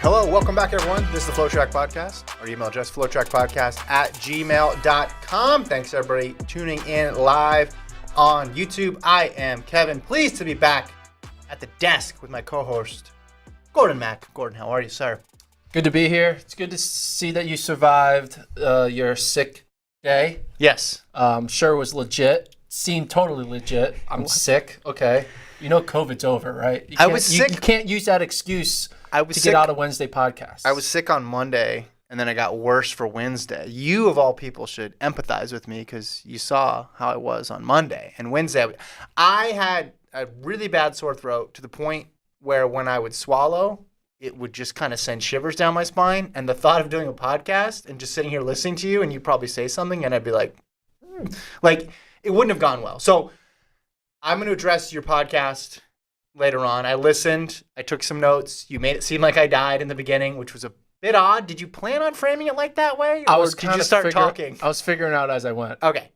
Hello, welcome back, everyone. This is the FloTrack Podcast. Our email address, flotrackpodcast@gmail.com. Thanks, everybody, tuning in live on YouTube. I am Kevin. Pleased to be back at the desk with my co-host, Gordon Mack. Gordon, how are you, sir? Good to be here. It's good to see that you survived your sick day. Yes. Sure was legit. Seemed totally legit. I'm sick. Okay. You know COVID's over, right? I was sick. You can't use that excuse to get out of Wednesday podcasts. I was sick on Monday, and then I got worse for Wednesday. You, of all people, should empathize with me because you saw how I was on Monday. And Wednesday, I had a really bad sore throat to the point where when I would swallow, it would just kind of send shivers down my spine. And the thought of doing a podcast and just sitting here listening to you, and you probably say something, and I'd be like, like it wouldn't have gone well. So I'm going to address your podcast later on. I listened. I took some notes. You made it seem like I died in the beginning, which was a bit odd. Did you plan on framing it like that way? Or did you just start talking? I was figuring out as I went. Okay.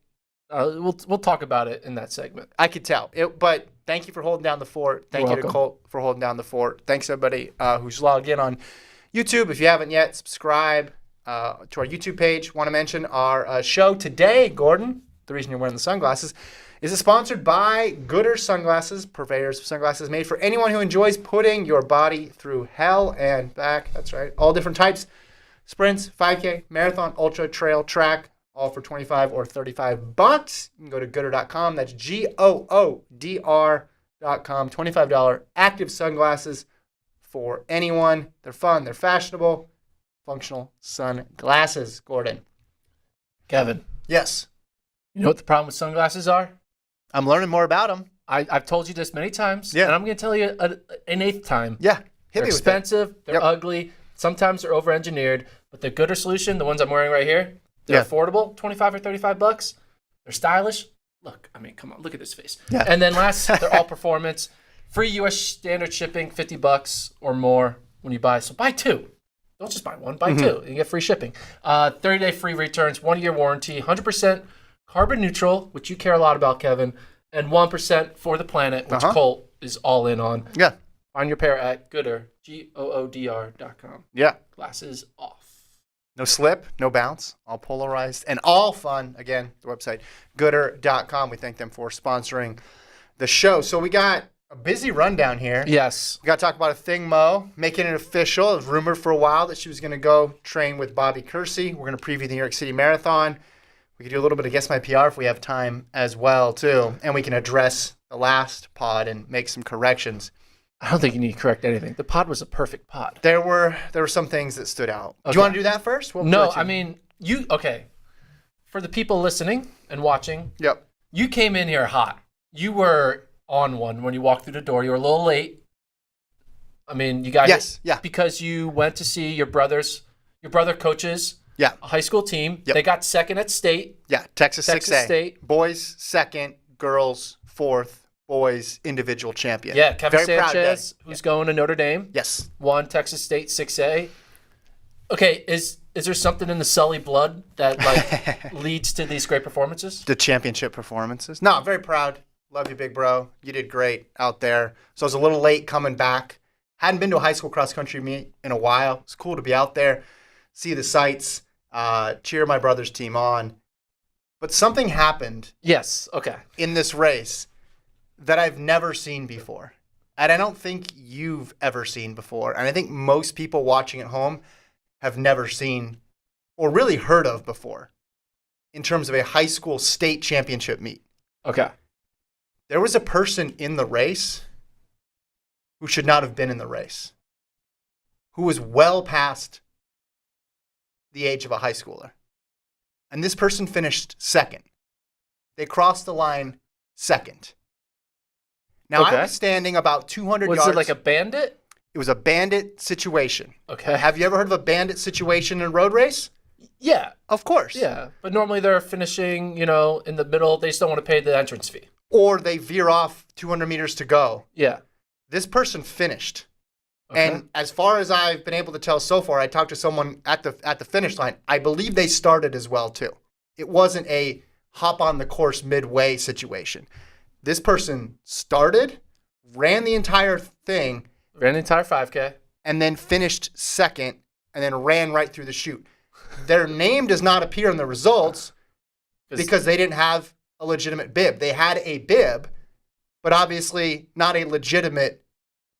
We'll talk about it in that segment. I could tell. But thank you for holding down the fort. Thank you to Colt for holding down the fort. Thanks, everybody who's logged in on YouTube. If you haven't yet, subscribe to our YouTube page. Want to mention our show today, Gordon, the reason you're wearing the sunglasses, is sponsored by Goodr sunglasses, purveyors of sunglasses made for anyone who enjoys putting your body through hell and back. That's right. All different types. Sprints, 5K, marathon, ultra, trail, track, all for $25 or $35. You can go to Goodr.com. That's GOODR.com. $25 active sunglasses for anyone. They're fun. They're fashionable. Functional sunglasses. Gordon. Kevin. Yes. You know what the problem with sunglasses are? I'm learning more about them. I've told you this many times, yeah. And I'm going to tell you an eighth time. Yeah, they're expensive, they're ugly, sometimes they're over-engineered, but the Goodr solution, the ones I'm wearing right here, they're affordable, $25 or $35. They're stylish. Look, I mean, come on, look at this face. Yeah. And then last, they're all performance. Free U.S. standard shipping, $50 or more when you buy. So buy two. Don't just buy one, buy two. You get free shipping. 30-day free returns, 1-year warranty, 100% carbon neutral, which you care a lot about, Kevin, and 1% for the planet, which Colt is all in on. Yeah. Find your pair at Goodr, GOODR.com. Yeah. Glasses off. No slip, no bounce, all polarized, and all fun. Again, the website, Goodr.com. We thank them for sponsoring the show. So we got a busy rundown here. Yes. We got to talk about Athing Mu, making it official. It was rumored for a while that she was going to go train with Bobby Kersee. We're going to preview the New York City Marathon. We could do a little bit of Guess My PR if we have time as well, too. And we can address the last pod and make some corrections. I don't think you need to correct anything. The pod was a perfect pod. There were some things that stood out. Okay. Do you want to do that first? No, I mean, okay. For the people listening and watching, you came in here hot. You were on one when you walked through the door. You were a little late. I mean, you guys, because you went to see your brother coaches. Yeah. A high school team. Yep. They got second at state. Yeah, Texas 6A. State. Boys second, girls fourth, boys individual champion. Yeah, Kevin Very Sanchez, who's going to Notre Dame. Yes. Won Texas State 6A. Okay, is there something in the Sully blood that leads to these great performances? The championship performances. No, very proud. Love you, big bro. You did great out there. So I was a little late coming back. Hadn't been to a high school cross country meet in a while. It's cool to be out there, see the sights. Cheer my brother's team on. But something happened in this race that I've never seen before. And I don't think you've ever seen before. And I think most people watching at home have never seen or really heard of before in terms of a high school state championship meet. Okay. There was a person in the race who should not have been in the race, who was well past the age of a high schooler. And this person finished second. They crossed the line second. Now, I was standing about 200 yards. Was it like a bandit? It was a bandit situation. Okay. Have you ever heard of a bandit situation in a road race? Yeah. Of course. Yeah. But normally they're finishing, in the middle. They just don't want to pay the entrance fee. Or they veer off 200 meters to go. Yeah. This person finished. Okay. And as far as I've been able to tell so far, I talked to someone at the finish line. I believe they started as well, too. It wasn't a hop on the course midway situation. This person started, ran the entire thing. Ran the entire 5K. and then finished second and then ran right through the chute. Their name does not appear in the results because they didn't have a legitimate bib. They had a bib, but obviously not a legitimate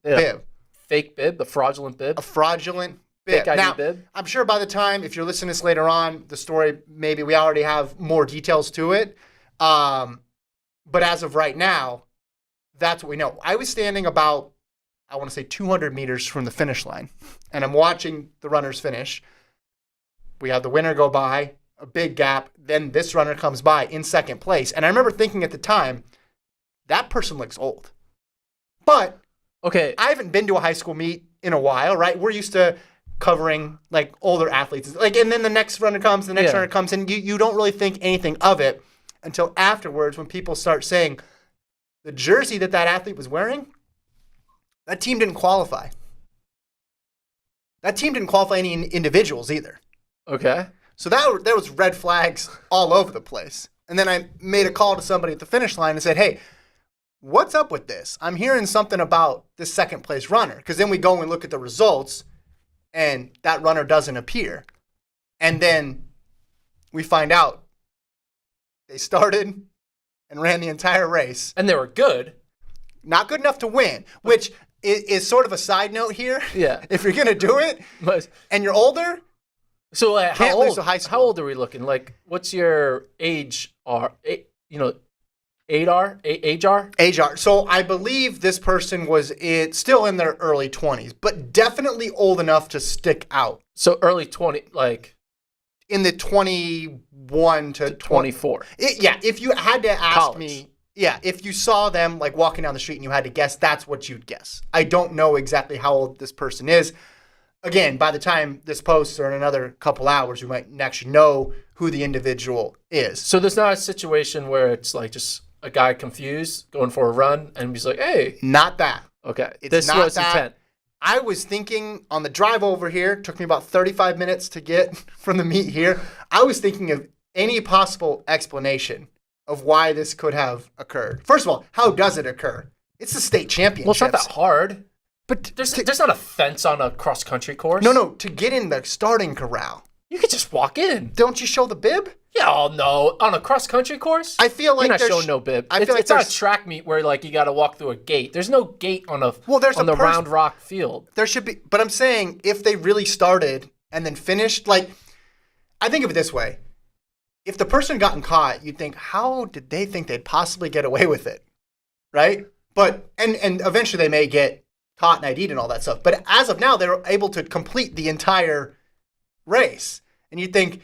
bib. Fake bib, the fraudulent bib. A fraudulent bib. Fake ID now, bib. I'm sure by the time, if you're listening to this later on, the story, maybe we already have more details to it. But as of right now, that's what we know. I was standing about, I want to say 200 meters from the finish line, and I'm watching the runners finish. We have the winner go by, a big gap. Then this runner comes by in second place. And I remember thinking at the time, that person looks old. But okay, I haven't been to a high school meet in a while, right? We're used to covering like older athletes. Like, and then the next runner comes, the next runner comes, and you don't really think anything of it until afterwards when people start saying the jersey that athlete was wearing, that team didn't qualify. That team didn't qualify any individuals either. Okay. So there was red flags all over the place. And then I made a call to somebody at the finish line and said, hey, what's up with this? I'm hearing something about this second place runner. Because then we go and look at the results and that runner doesn't appear. And then we find out they started and ran the entire race. And they were good. Not good enough to win, which is sort of a side note here. Yeah. If you're going to do it and you're older, so can't lose to high school. How old are we looking? Like, what's your age? Age R? So I believe this person was still in their early 20s, but definitely old enough to stick out. So early 20, like in the 21 to 24. If you had to ask College. me, if you saw them like walking down the street and you had to guess, that's what you'd guess. I don't know exactly how old this person is. Again, by the time this posts or in another couple hours, we might actually know who the individual is. So there's not a situation where it's like just a guy confused going for a run and he's like, hey. Not that. Okay. This was intent. I was thinking on the drive over here, took me about 35 minutes to get from the meet here. I was thinking of any possible explanation of why this could have occurred. First of all, how does it occur? It's the state championships. Well, it's not that hard. But there's not a fence on a cross-country course. No. To get in the starting corral. You could just walk in. Don't you show the bib? Yeah, no. On a cross-country course? I feel like you're not showing no bib. It's not a track meet where like you got to walk through a gate. There's no gate on the round rock field. There should be. But I'm saying if they really started and then finished, like, I think of it this way. If the person gotten caught, you'd think, how did they think they'd possibly get away with it? Right? But, and eventually they may get caught and ID'd and all that stuff. But as of now, they're able to complete the entire race. And you'd think,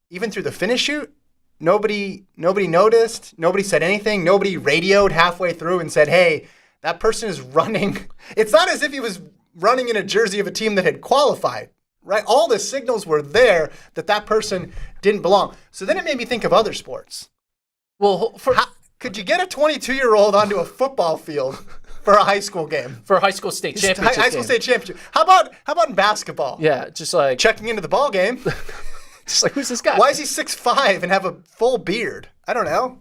even through the finish chute, nobody noticed, nobody said anything, nobody radioed halfway through and said, hey, that person is running. It's not as if he was running in a jersey of a team that had qualified, right? All the signals were there that person didn't belong. So then it made me think of other sports. Well, could you get a 22-year-old onto a football field for a high school game? For a high school state championship High school state championship. How about in basketball? Yeah, just like checking into the ball game. Just like, who's this guy? Why is he 6'5" and have a full beard? I don't know.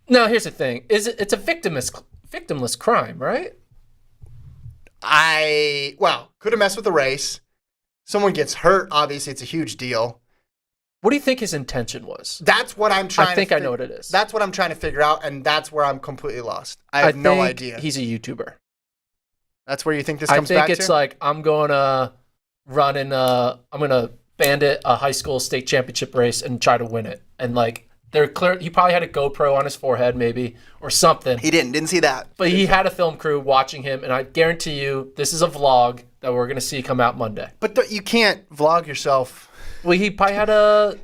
No, here's the thing. It's a victimless crime, right? Could have messed with the race. Someone gets hurt, obviously it's a huge deal. What do you think his intention was? That's what I'm trying I know what it is. That's what I'm trying to figure out, and that's where I'm completely lost. I have no idea. He's a YouTuber. That's where you think this comes back to? I think it's like, I'm going to bandit a high school state championship race and try to win it. And like, they're clear. He probably had a GoPro on his forehead, maybe, or something. He didn't see that. But he had a film crew watching him, and I guarantee you, this is a vlog that we're going to see come out Monday. But you can't vlog yourself. Well, he probably had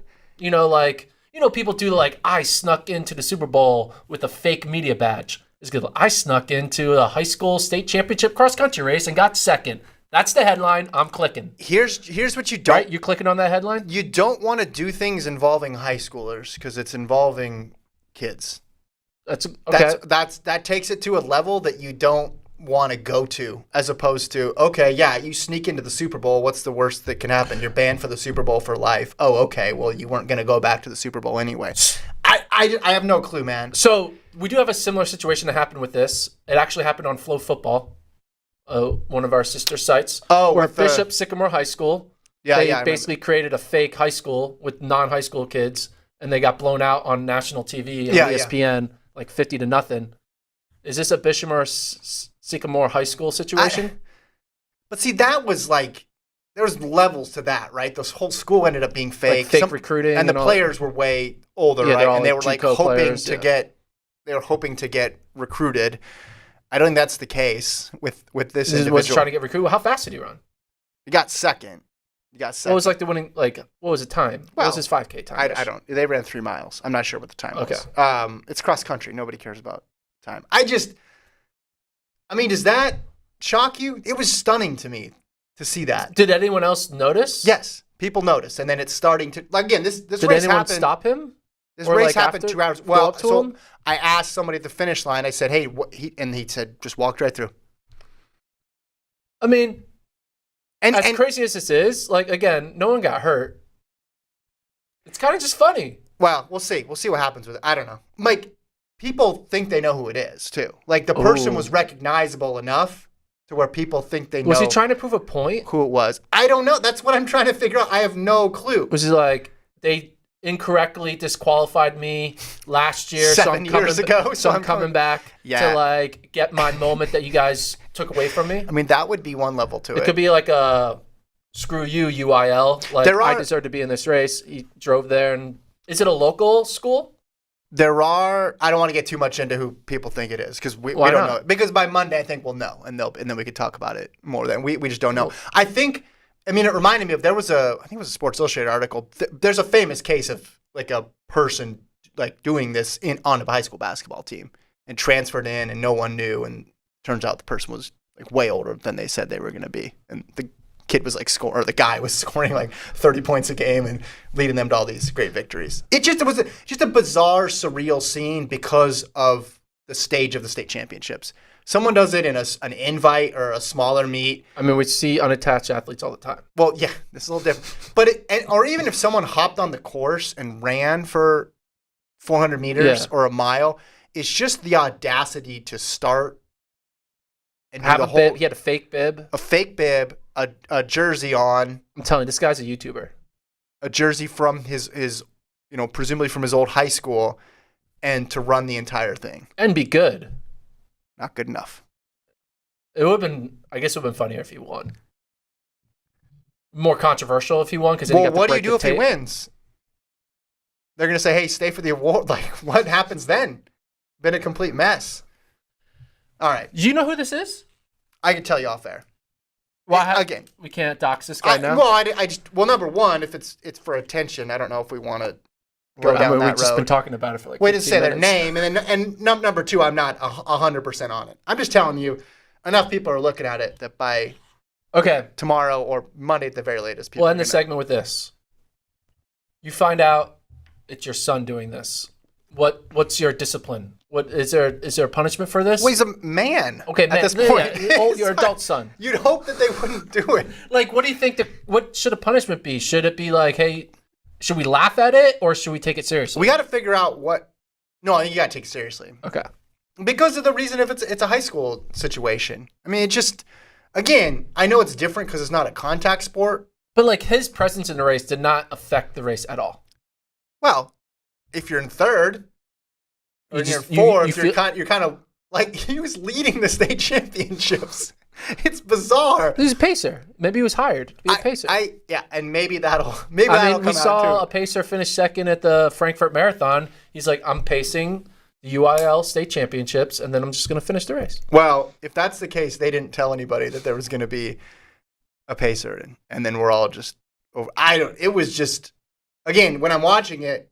people do like, I snuck into the Super Bowl with a fake media badge. It's good. I snuck into a high school state championship cross country race and got second. That's the headline. I'm clicking. Here's what you don't. Right? You clicking on that headline? You don't want to do things involving high schoolers because it's involving kids. That's okay. That takes it to a level that you don't want to go to, as opposed to, okay, yeah, you sneak into the Super Bowl. What's the worst that can happen? You're banned for the Super Bowl for life. Oh, okay. Well, you weren't going to go back to the Super Bowl anyway. I have no clue, man. So we do have a similar situation that happened with this. It actually happened on Flow Football. one of our sister sites. Oh, where with the- Bishop Sycamore High School. Yeah, They yeah. I basically created a fake high school with non-high school kids, and they got blown out on national TV and ESPN like 50-0. Is this a Bishop or Sycamore High School situation? But see, that was like there was levels to that, right? This whole school ended up being fake. Like fake recruiting, and the players were way older, Yeah, right? they're all And they like were like JUCO hoping players, to yeah. get. They were hoping to get recruited. I don't think that's the case with this This individual. was trying to get recruited. How fast did he run? He got second. What was like the winning? Like what was the time? What Well, was his 5K time? I don't. They ran 3 miles. I'm not sure what the time Okay. was. It's cross country. Nobody cares about time. I mean, does that shock you? It was stunning to me to see that. Did anyone else notice? Yes, people notice, and then it's starting to. Like again, this Did race anyone happened. stop him? This Or, race like, happened after, 2 hours. go Well, up to so him? I asked somebody at the finish line. I said, "Hey," and he said, "Just walked right through." I mean, And as crazy as this is, like again, no one got hurt. It's kind of just funny. well, we'll see. We'll see what happens with it. I don't know. Like people think they know who it is too. Like the person Ooh. was recognizable enough to where people think they know. Was he trying to prove a point? who it was? I don't know. That's what I'm trying to figure out. I have no clue. Was he like they incorrectly disqualified me last year 7 years ago, so I'm coming back Yeah. to like get my moment that you guys took away from me? I mean, that would be one level to it. It could be like a screw you UIL. Like There I are- deserve to be in this race. He drove there, and is it a local school? There are. I don't want to get too much into who people think it is because we Why don't not? know. Because by Monday, I think we'll know, and then we could talk about it more. Then we just don't know. Cool. I think. I mean, it reminded me of I think it was a Sports Illustrated article. There's a famous case of like a person like doing this on a high school basketball team and transferred in, and no one knew, and turns out the person was like way older than they said they were going to be, and the kid was like the guy was scoring like 30 points a game and leading them to all these great victories. It was just a bizarre, surreal scene because of the stage of the state championships. Someone does it in an invite or a smaller meet. I mean, we see unattached athletes all the time. Well, yeah, this is a little different. But or even if someone hopped on the course and ran for 400 meters Yeah. or a mile, it's just the audacity to start and do Have the a whole bib. He had a fake bib. a fake bib, a jersey on, I'm telling you, this guy's a YouTuber. a jersey from his presumably from his old high school, and to run the entire thing. And be good. Not good enough. It would have been, I guess it would have been funnier if he won. More controversial if he won, because Well, what do you do if he wins? They're gonna say, "Hey, stay for the award." Like, what happens then? Been a complete mess. All right, Do you know who this is? I can tell you off air. Well, Again, we can't dox this guy now. number one, if it's for attention, I don't know if we want to go I down mean, that we've just been road. talking about it for like We didn't 15 say their minutes. name, and number two, I'm not 100% on it. I'm just telling you, enough people are looking at it that by Okay, tomorrow or Monday at the very latest, people we'll are end the gonna- segment with this. You find out it's your son doing this. What's your discipline? What is there a punishment for this? Well, he's a man. Okay, at man, this yeah, point, yeah. Oh, your It's adult like- son. You'd hope that they wouldn't do it. Like, what do you think? What should a punishment be? Should it be like, hey, should we laugh at it or should we take it seriously? We got to figure out what. No, I think you got to take it seriously Okay. because of the reason if it's a high school situation. I mean, it just again, I know it's different because it's not a contact sport. But like his presence in the race did not affect the race at all. Well, if you're in third or You you're just- in you- fourth, you you're feel- kind of like he was leading the state championships. It's bizarre. He's a pacer. Maybe he was hired to be a pacer. Yeah, and maybe that'll I that'll mean, we come saw out a too. pacer finish second at the Frankfurt Marathon. He's like, I'm pacing the UIL state championships, and then I'm just going to finish the race. Well, if that's the case, they didn't tell anybody that there was going to be a pacer, and then we're all just over. It was just again when I'm watching it,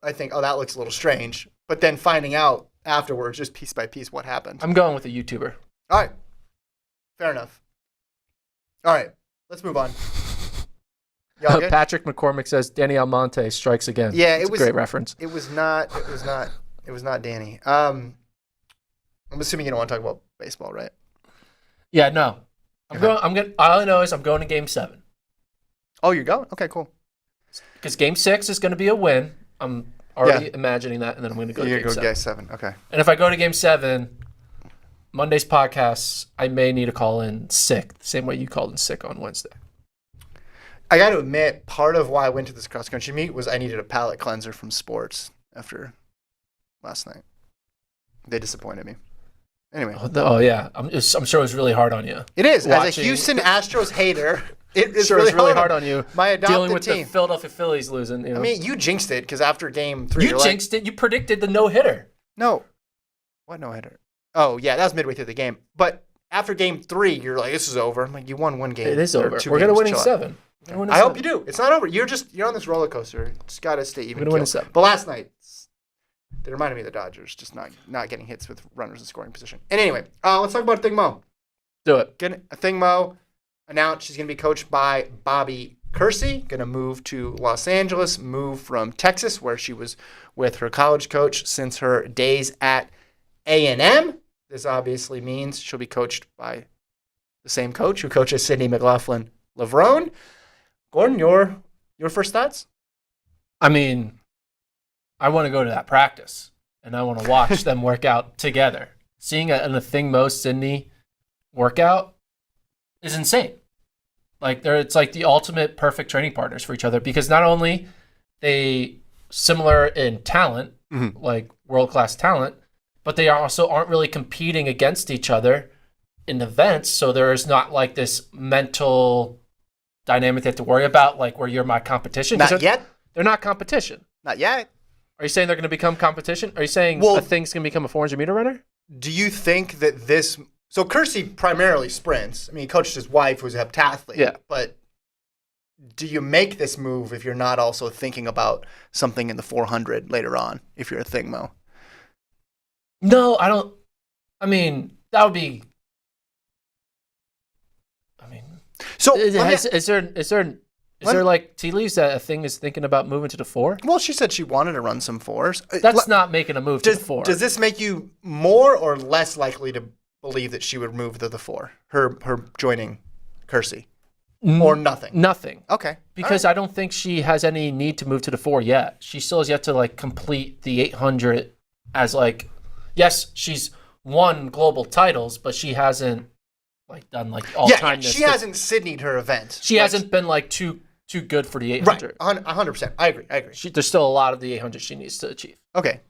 I think, oh, that looks a little strange. But then finding out afterwards, just piece by piece, what happened. I'm going with a YouTuber. All right, fair enough. All right, let's move on. Y'all good? Patrick McCormick says Danny Almonte strikes again. Yeah, It's it was a great reference. It was not Danny. I'm assuming you don't want to talk about baseball, right? Yeah, no. Okay. I'm going. All I know is I'm going to Game 7 Oh, you're going? Okay, cool. because Game 6 is going to be a win. I'm already imagining that, and then I'm going to go to You're Game going to 7. go Game 7. Okay. And if I go to Game 7, Monday's podcasts, I may need to call in sick, the same way you called in sick on Wednesday. I got to admit, part of why I went to this cross-country meet was I needed a palate cleanser from sports after last night. They disappointed me. Anyway. Oh yeah. I'm sure it was really hard on you. It is. As a Houston Astros hater, it's really hard on you. My adopted dealing with team. The Philadelphia Phillies losing. You know. I mean, you jinxed it because after game 3, you jinxed it. You predicted the no-hitter. No. What no-hitter? Oh, yeah, that was midway through the game. But after game 3, you're like, this is over. I'm like, you won 1 game. It is over. We're going to win in 7. I hope you do. It's not over. You're on this roller coaster. Just got to stay even. We're going to win in 7. But last night, they reminded me of the Dodgers, just not getting hits with runners in scoring position. And anyway, let's talk about Athing Mu. Do it. Athing Mu announced she's going to be coached by Bobby Kersee, going to move to Los Angeles, move from Texas, where she was with her college coach since her days at A&M. This obviously means she'll be coached by the same coach who coaches Sydney McLaughlin Lavrone. Gordon, your first thoughts? I mean, I want to go to that practice, and I want to watch them work out together. Seeing an Athing Mu Sydney workout is insane. Like it's like the ultimate perfect training partners for each other because not only they similar in talent, like world-class talent, but they also aren't really competing against each other in events. So there is not like this mental dynamic they have to worry about, like where you're my competition. Not yet. They're not competition. Not yet. Are you saying they're going to become competition? Are you saying Athing's going to become a 400-meter runner? Do you think that this... So Kersee primarily sprints. I mean, he coached his wife, who's a heptathlete. Yeah. But do you make this move if you're not also thinking about something in the 400 later on, if you're Athing Mu? No, I don't. I mean, that would be... I mean... So is there like tea leaves that Athing is thinking about moving to the 4? Well, she said she wanted to run some 4s. That's not making a move to the 4. Does this make you more or less likely to believe that she would move to the 4? Her joining Kersee? Or nothing? Nothing. Okay. Because I don't think she has any need to move to the 4 yet. She still has yet to like complete the 800 as like, yes, she's won global titles, but she hasn't like done like all time. Yeah, she hasn't Sydneyed her event. She hasn't been like too good for the 800. Right, 100%. I agree. There's still a lot of the 800 she needs to achieve. Okay.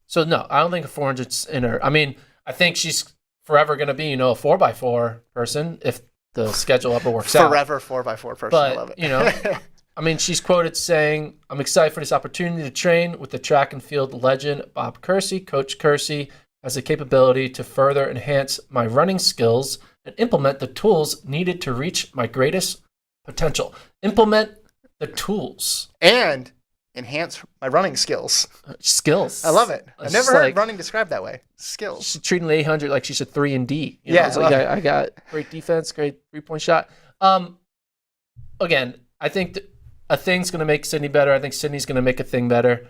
So no, I don't think a 400's in her. I mean, I think she's forever going to be, a 4x4 person if the schedule ever works out. Forever 4x4 person. But, I love it. I mean, she's quoted saying, "I'm excited for this opportunity to train with the track and field legend Bob Kersee. Coach Kersee has the capability to further enhance my running skills and implement the tools needed to reach my greatest potential." Implement the tools. And enhance my running skills. Skills. I love it. I've never heard heard running described that way. Skills. She's treating the 800 like she's a 3 and D. Yeah. It's like, I got great defense, great 3-point shot. Again, I think Athing's going to make Sydney better. I think Sydney's going to make Athing better.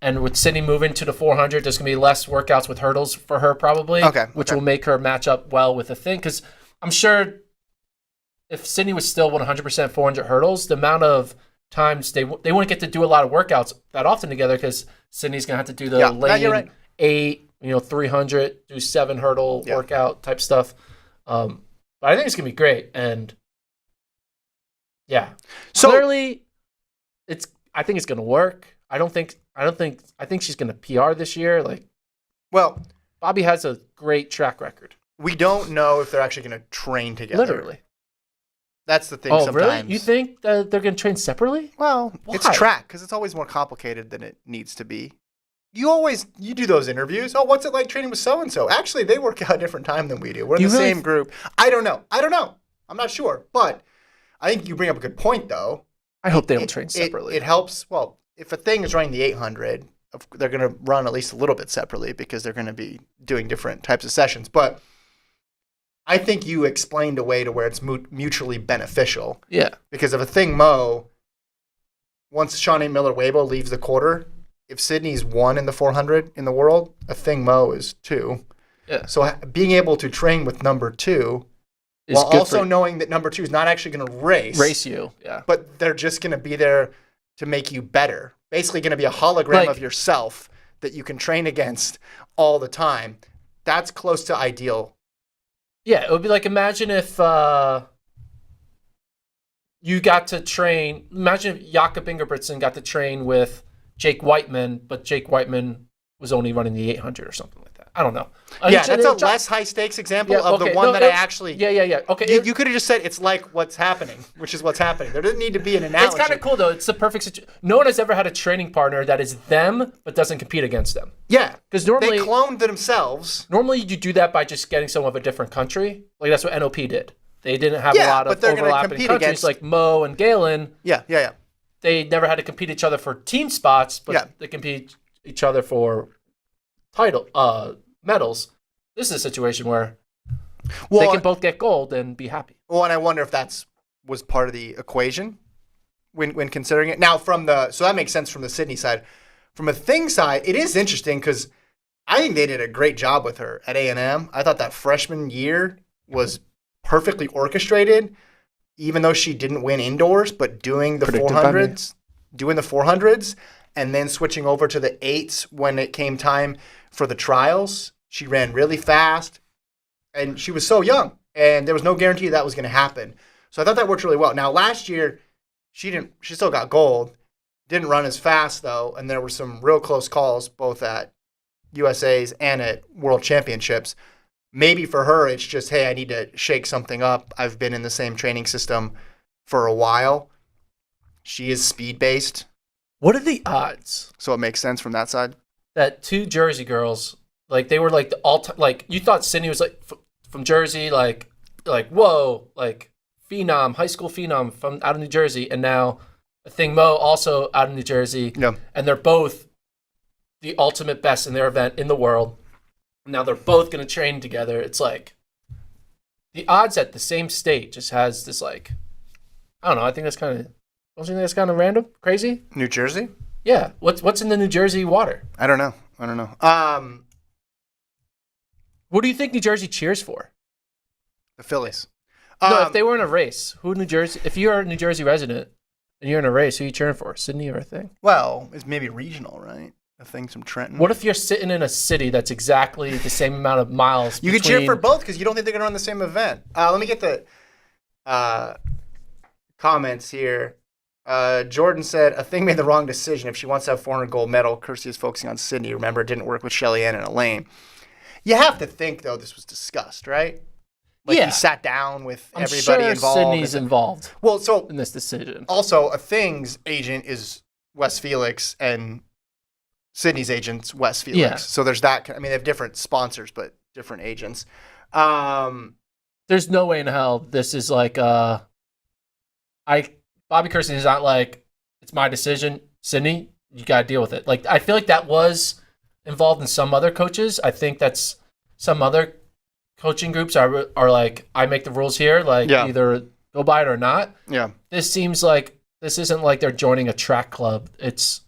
And with Sydney moving to the 400, there's going to be less workouts with hurdles for her probably. Which will make her match up well with Athing. Because I'm sure if Sydney was still 100% 400 hurdles, the amount of times they wouldn't get to do a lot of workouts that often together because Sydney's going to have to do the lane 8, 300, do 7 hurdle workout type stuff. But I think it's going to be great. And yeah, so clearly I think it's going to work. I think she's going to PR this year. Well, Bobby has a great track record. We don't know if they're actually going to train together. Literally. That's the thing sometimes. Really? You think that they're going to train separately? Well, it's track because it's always more complicated than it needs to be. You do those interviews. Oh, what's it like training with so-and-so? Actually, they work out a different time than we do. We're in the same group. I don't know. I'm not sure. But I think you bring up a good point, though. I hope they don't train separately. It helps. Well, if a thing is running the 800, they're going to run at least a little bit separately because they're going to be doing different types of sessions. But I think you explained a way to where it's mutually beneficial. Yeah. Because if Athing Mu, once Shawnee Miller-Weibo leaves the quarter, if Sydney's 1 in the 400 in the world, Athing Mu is 2. Yeah. So being able to train with number 2, while also knowing that number 2 is not actually going to race you, yeah. But they're just going to be there to make you better. Basically going to be a hologram of yourself that you can train against all the time. That's close to ideal Yeah, it would be like, imagine if you got to train. Imagine if Jakob Ingebrigtsen got to train with Jake Whiteman, but Jake Whiteman was only running the 800 or something like that. I don't know. That's a less high stakes example of the one that I actually. Yeah. Okay. You could have just said it's like what's happening, which is what's happening. There doesn't need to be an analogy. It's kind of cool though. It's the perfect situation. No one has ever had a training partner that is them but doesn't compete against them. Yeah, because normally they cloned themselves. Normally you do that by just getting someone of a different country. Like that's what NOP did. They didn't have a lot of overlapping countries like Mo and Galen. Yeah. They never had to compete each other for team spots, but they compete each other for medals. This is a situation where they can both get gold and be happy. Well, and I wonder if was part of the equation when considering it. Now, so that makes sense from the Sydney side. From a Thing side, it is interesting because I think they did a great job with her at A&M. I thought that freshman year was perfectly orchestrated, even though she didn't win indoors, but doing the 400s, and then switching over to the 8s when it came time for the trials. She ran really fast, and she was so young, and there was no guarantee that was going to happen. So I thought that worked really well. Now, last year, she still got gold, didn't run as fast, though, and there were some real close calls, both at USA's and at World Championships. Maybe for her, it's just, hey, I need to shake something up. I've been in the same training system for a while. She is speed-based. What are the odds? So it makes sense from that side. That two Jersey girls, like they were like the all-time, like you thought Sydney was like from Jersey, like whoa, like phenom, high school phenom from out of New Jersey, and now Athing Mu also out of New Jersey. Yeah. And they're both the ultimate best in their event in the world. Now they're both going to train together. It's like the odds at the same state just has this like, I don't know. I think don't you think that's kind of random, crazy? New Jersey? Yeah. What's in the New Jersey water? I don't know. What do you think New Jersey cheers for? The Phillies. No, if they were in a race, if you're a New Jersey resident and you're in a race, who are you cheering for? Sydney or Athing? Well, it's maybe regional, right? Athing's from Trenton. What if you're sitting in a city that's exactly the same amount of miles? You could cheer for both because you don't think they're going to run the same event. Let me get the comments here. Jordan said, Athing made the wrong decision. If she wants to have 400 gold medal, Kersee is focusing on Sydney. Remember, it didn't work with Shelly Ann and Elaine. You have to think, though, this was discussed, right? Like, he sat down with everybody involved. Sydney's involved. Well, so in this decision. Also, Athing's agent is Wes Felix, and Sydney's agent's Wes Felix. Yeah. So there's that. I mean, they have different sponsors, but different agents. There's no way in hell this is like Bobby Kersee is not like, it's my decision. Sydney, you got to deal with it. Like, I feel like that was involved in some other coaches. I think that's some other coaching groups are like, I make the rules here. Like, either go by it or not. Yeah. This seems like this isn't like they're joining a track club. It's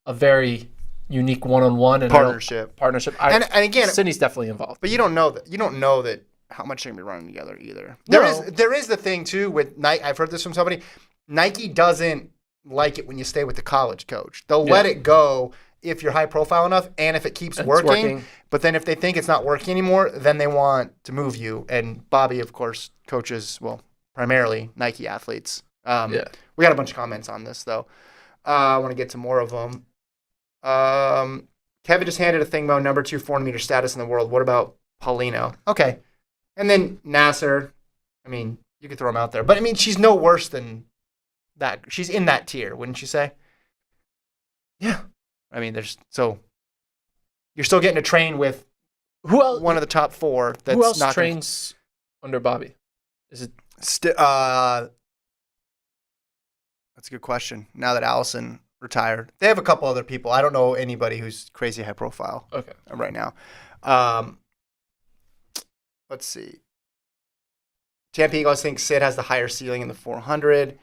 a very unique one-on-one and partnership. And again, Sydney's definitely involved. But you don't know that how much they're gonna be running together either. There is the thing too with Nike. I've heard this from somebody. Nike doesn't like it when you stay with the college coach. They'll let it go if you're high profile enough and if it keeps working. But then if they think it's not working anymore, then they want to move you. And Bobby, of course, coaches, well, primarily Nike athletes. We got a bunch of comments on this though. I want to get to more of them. Kevin just handed Athing Mu number 2 400-meter status in the world. What about Paulino? Okay. And then Nasser, I mean, you could throw him out there. But, I mean, she's no worse than that. She's in that tier, wouldn't you say? Yeah. I mean, you're still getting to train with one of the top 4. That's who else trains under Bobby? Is it that's a good question. Now that Allison retired, they have a couple other people. I don't know anybody who's crazy high profile. Right now. Let's see. Champion Eagles think Sid has the higher ceiling in the 400.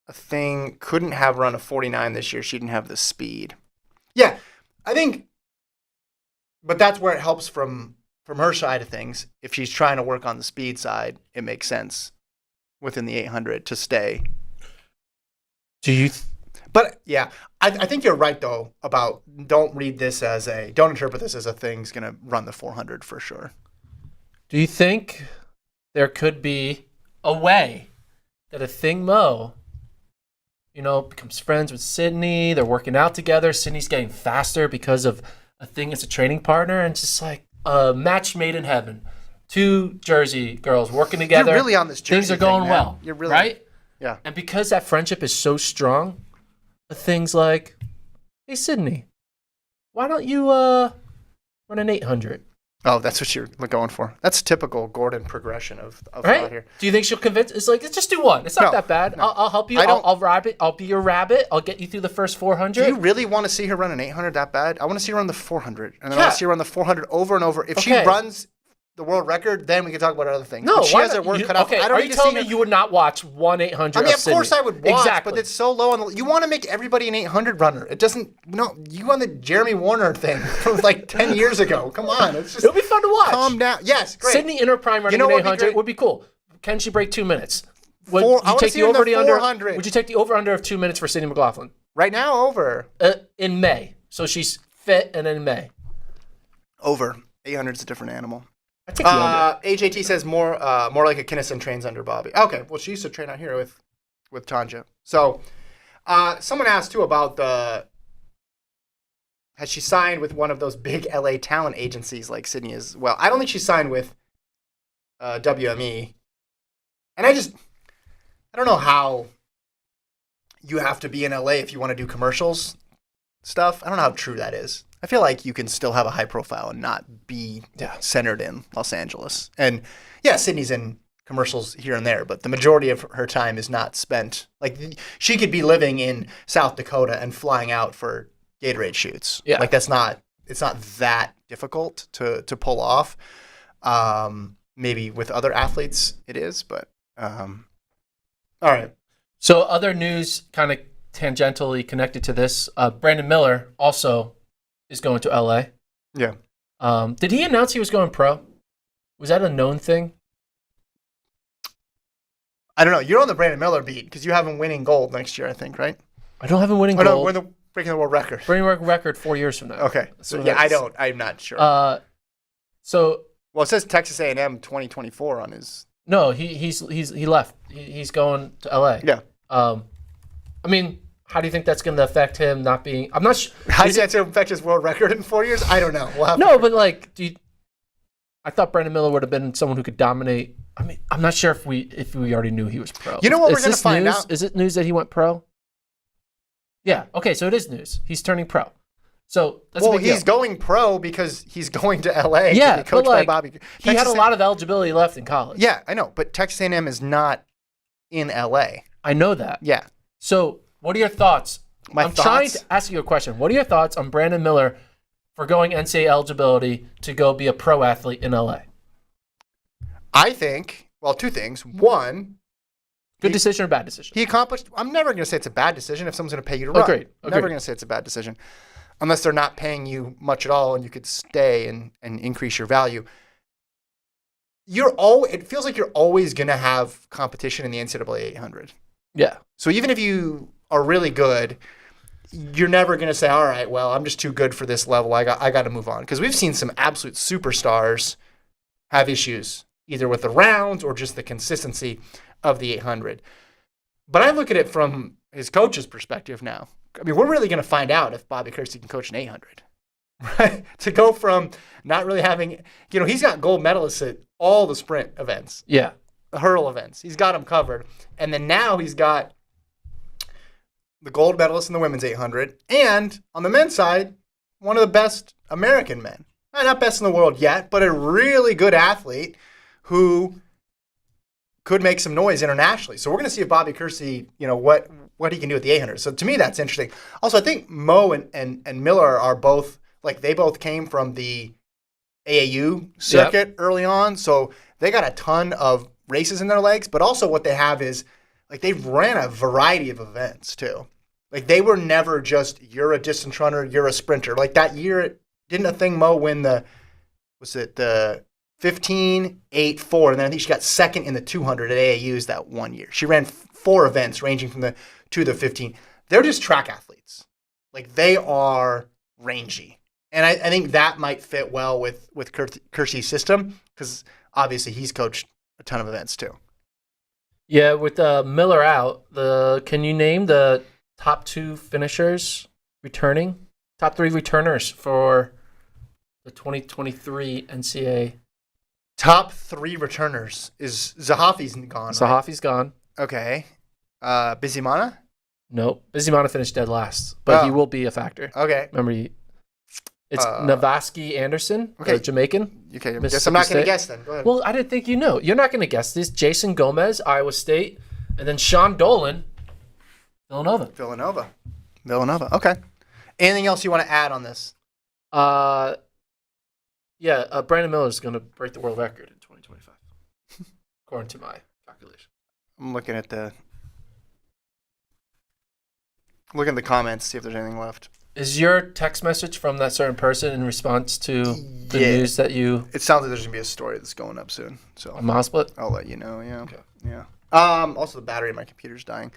Athing couldn't have run a 49 this year. She didn't have the speed. Yeah, I think, but that's where it helps from her side of things. If she's trying to work on the speed side, it makes sense within the 800 to stay. Do you? But yeah, I think you're right though about don't interpret this as a thing's gonna run the 400 for sure. Do you think there could be a way that Athing Mu, becomes friends with Sydney? They're working out together. Sydney's getting faster because of Athing as a training partner, and it's just like a match made in heaven. Two Jersey girls working together. You're really on this Jersey things are going thing, well. You're really, right? Yeah. And because that friendship is so strong, Athing's like, hey, Sydney, why don't you run an 800? Oh, that's what you're going for. That's typical Gordon progression of right? thought here. Do you think she'll convince? It's like, let's just do one. It's not that bad. No. I'll help you. I'll rabbit. I'll be your rabbit. I'll get you through the first 400. Do you really want to see her run an 800 that bad? I want to see her run the 400, and then I want to see her run the 400 over and over. If she runs the world record, then we can talk about other things. No, but she has her work cut off. Okay, are you telling me you would not watch 1-800? I mean, of course I would watch, exactly. but it's so low on the. You want to make everybody an 800 runner. It doesn't. No, you on the Jeremy Warner thing from like 10 years ago. Come on, it's just. It'll be fun to watch. Calm down. Yes, great. Sydney in her prime running an 800 would be cool. Can she break 2 minutes? Would you take the over the under? Would you take the over under of 2 minutes for Sydney McLaughlin? Right now, over. In May, so she's fit, and in May. Over. 800's a different animal. I take the under. HAT says more like a Kinnison trains under Bobby. Okay, well she used to train out here with Tanja. So, someone asked too about has she signed with one of those big LA talent agencies like Sydney as well? I don't think she signed with WME, and I don't know how you have to be in LA if you want to do commercials stuff. I don't know how true that is. I feel like you can still have a high profile and not be centered in Los Angeles. And yeah, Sydney's in commercials here and there, but the majority of her time is not spent. Like she could be living in South Dakota and flying out for Gatorade shoots. Yeah. Like it's not that difficult to pull off. Maybe with other athletes it is, but all right. So other news kind of tangentially connected to this, Brandon Miller also is going to LA. Yeah. Did he announce he was going pro? Was that a known thing? I don't know. You're on the Brandon Miller beat because you have him winning gold next year, I think, right? I don't have him winning gold. No, we're breaking the world record. Breaking the record 4 years from now. Okay. So yeah, I'm not sure. Well, it says Texas A&M 2024 on his. No, he left. He's going to LA. Yeah. I mean, how do you think that's going to affect him not being? I'm not sure. How do you think that's going to affect his world record in 4 years? I don't know. But like, I thought Brandon Miller would have been someone who could dominate. I mean, I'm not sure if we already knew he was pro. You know what we're going to find out? Is it news that he went pro? Yeah. Okay, so it is news. He's turning pro. So that's a big deal. He's going pro because he's going to LA to be coached by Bobby. He had a lot of eligibility left in college. Yeah, I know, but Texas A&M is not in LA. I know that. Yeah. So what are your thoughts? I'm trying to ask you a question. What are your thoughts on Brandon Miller for going NCAA eligibility to go be a pro athlete in LA? I think, two things. One, good decision or bad decision? He accomplished. I'm never going to say it's a bad decision if someone's going to pay you to run. Agreed. I'm never going to say it's a bad decision unless they're not paying you much at all and you could stay and increase your value. It feels like you're always going to have competition in the NCAA 800. Yeah. So even if you are really good, you're never going to say, all right, well, I'm just too good for this level. I got to move on. Because we've seen some absolute superstars have issues, either with the rounds or just the consistency of the 800. But I look at it from his coach's perspective now. I mean, we're really going to find out if Bobby Kersee can coach an 800. Right? To go from not really having, he's got gold medalists at all the sprint events. Yeah. The hurdle events. He's got them covered. And then now he's got the gold medalist in the women's 800. And on the men's side, one of the best American men. Not best in the world yet, but a really good athlete who could make some noise internationally. So we're going to see if Bobby Kersee, what he can do at the 800. So to me, that's interesting. Also, I think Mo and Miller are both, they both came from the AAU circuit early on. So they got a ton of races in their legs. But also what they have is, they've ran a variety of events too. They were never just, you're a distance runner, you're a sprinter. That year, didn't Athing Mu win the 15, 8, 4, and then I think she got second in the 200 at AAU's that 1 year. She ran 4 events ranging from the 2 to the 15. They're just track athletes. Like they are rangy. And I think that might fit well with Kersee's system because obviously he's coached a ton of events too. Yeah, with Miller out, can you name the top 2 finishers returning? Top 3 returners for the 2023 NCAA. Top 3 returners is Zahafi's gone. Zahafi's gone. Okay. Bizimana? Nope. Bizimana finished dead last, but he will be a factor. Okay. Remember, it's Navaski Anderson, okay. the Jamaican. Okay, I guess I'm not going to guess then. Go ahead. Well, I didn't think you know. You're not going to guess this. Jason Gomez, Iowa State, and then Sean Dolan, Villanova. Okay. Anything else you want to add on this? Yeah, Brandon Miller is going to break the world record in 2025, according to my calculation. I'm looking at the comments, see if there's anything left. Is your text message from that certain person in response to the news that you... It sounds like there's going to be a story that's going up soon. So a mile split? I'll let you know, yeah. Okay. Yeah. Also, the battery in my computer's dying.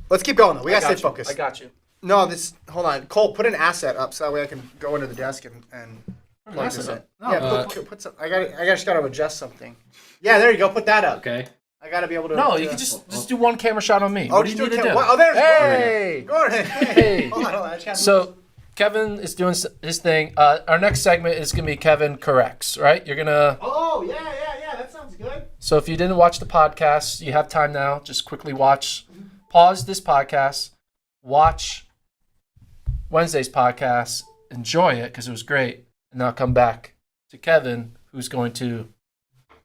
Let's keep going, though. We got to stay focused. I got you. No, hold on. Cole, put an asset up so that way I can go into the desk and plug this in. No, yeah, put some, I just got to adjust something. Yeah, there you go. Put that up. Okay. I got to be able to... No, you can just do one camera shot on me. Oh, what do you need to do? Oh, there's Hey! Gordon. Hey! Hold on. So, Kevin is doing his thing. Our next segment is going to be Kevin Corrects, right? You're going to... Oh, yeah. That sounds good. So if you didn't watch the podcast, you have time now. Just quickly pause this podcast, watch Wednesday's podcast, enjoy it because it was great, and now come back to Kevin, who's going to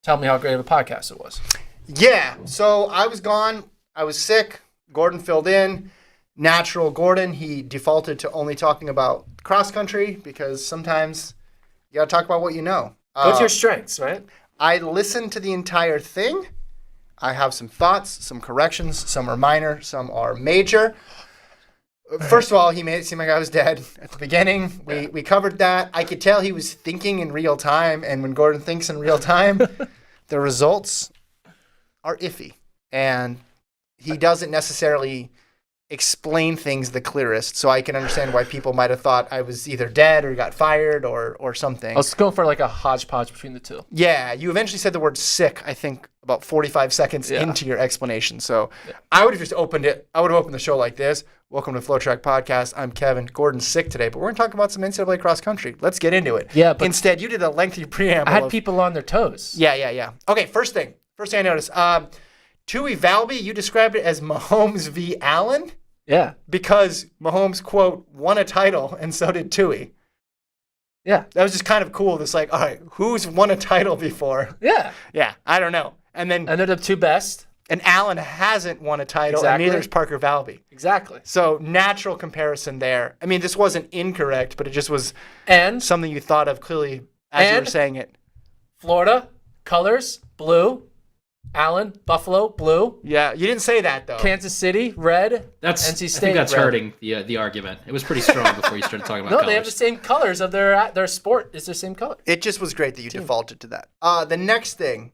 tell me how great of a podcast it was. Yeah, so I was gone. I was sick. Gordon filled in. Natural Gordon, he defaulted to only talking about cross country because sometimes you got to talk about what you know. What's your strengths, right? I listened to the entire thing. I have some thoughts, some corrections. Some are minor, some are major. First of all, he made it seem like I was dead at the beginning. We covered that. I could tell he was thinking in real time, and when Gordon thinks in real time, the results are iffy. And he doesn't necessarily explain things the clearest, so I can understand why people might have thought I was either dead or got fired or something. I was going for like a hodgepodge between the two. Yeah, you eventually said the word sick, I think, about 45 seconds into your explanation. So I would have just opened it. I would have opened the show like this. Welcome to FloTrack Podcast. I'm Kevin. Gordon's sick today, but we're going to talk about some NCAA cross country. Let's get into it. Yeah, but instead, you did a lengthy preamble. I had people on their toes. Yeah. Okay, first thing I noticed. Tui Valby, you described it as Mahomes v. Allen. Yeah. Because Mahomes, quote, won a title, and so did Tui. Yeah. That was just kind of cool. It's like, all right, who's won a title before? Yeah. Yeah, I don't know. And then... And they're the two best. And Allen hasn't won a title, Exactly. and neither is Parker Valby. Exactly. So, natural comparison there. I mean, this wasn't incorrect, but it just was something you thought of clearly as you were saying it. Florida, colors, blue. Allen, Buffalo, blue. Yeah, you didn't say that, though. Kansas City, red. NC State, I think that's red. hurting the argument. It was pretty strong before you started talking about No, colors. they have the same colors of their sport. It's the same color. It just was great that you defaulted to that. The next thing,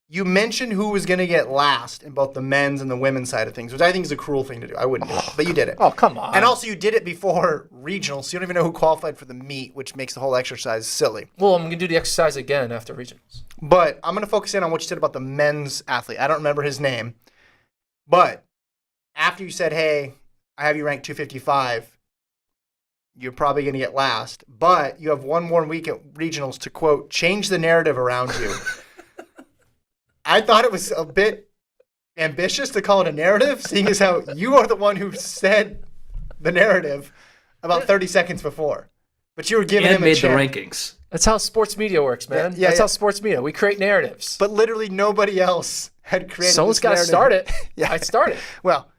you mentioned who was going to get last in both the men's and the women's side of things, which I think is a cruel thing to do. I wouldn't do it, but you did it. Oh, come on. And also, you did it before regionals, so you don't even know who qualified for the meet, which makes the whole exercise silly. Well, I'm going to do the exercise again after regionals. But I'm going to focus in on what you said about the men's athlete. I don't remember his name. But after you said, hey, I have you ranked 255, you're probably going to get last. But you have one more week at regionals to, quote, change the narrative around you. I thought it was a bit ambitious to call it a narrative, seeing as how you are the one who said the narrative about 30 seconds before. But you were giving him a chance. And made the rankings. That's how sports media works, man. That's how sports media. We create narratives. But literally nobody else had created Someone's got to start it. I started. Well,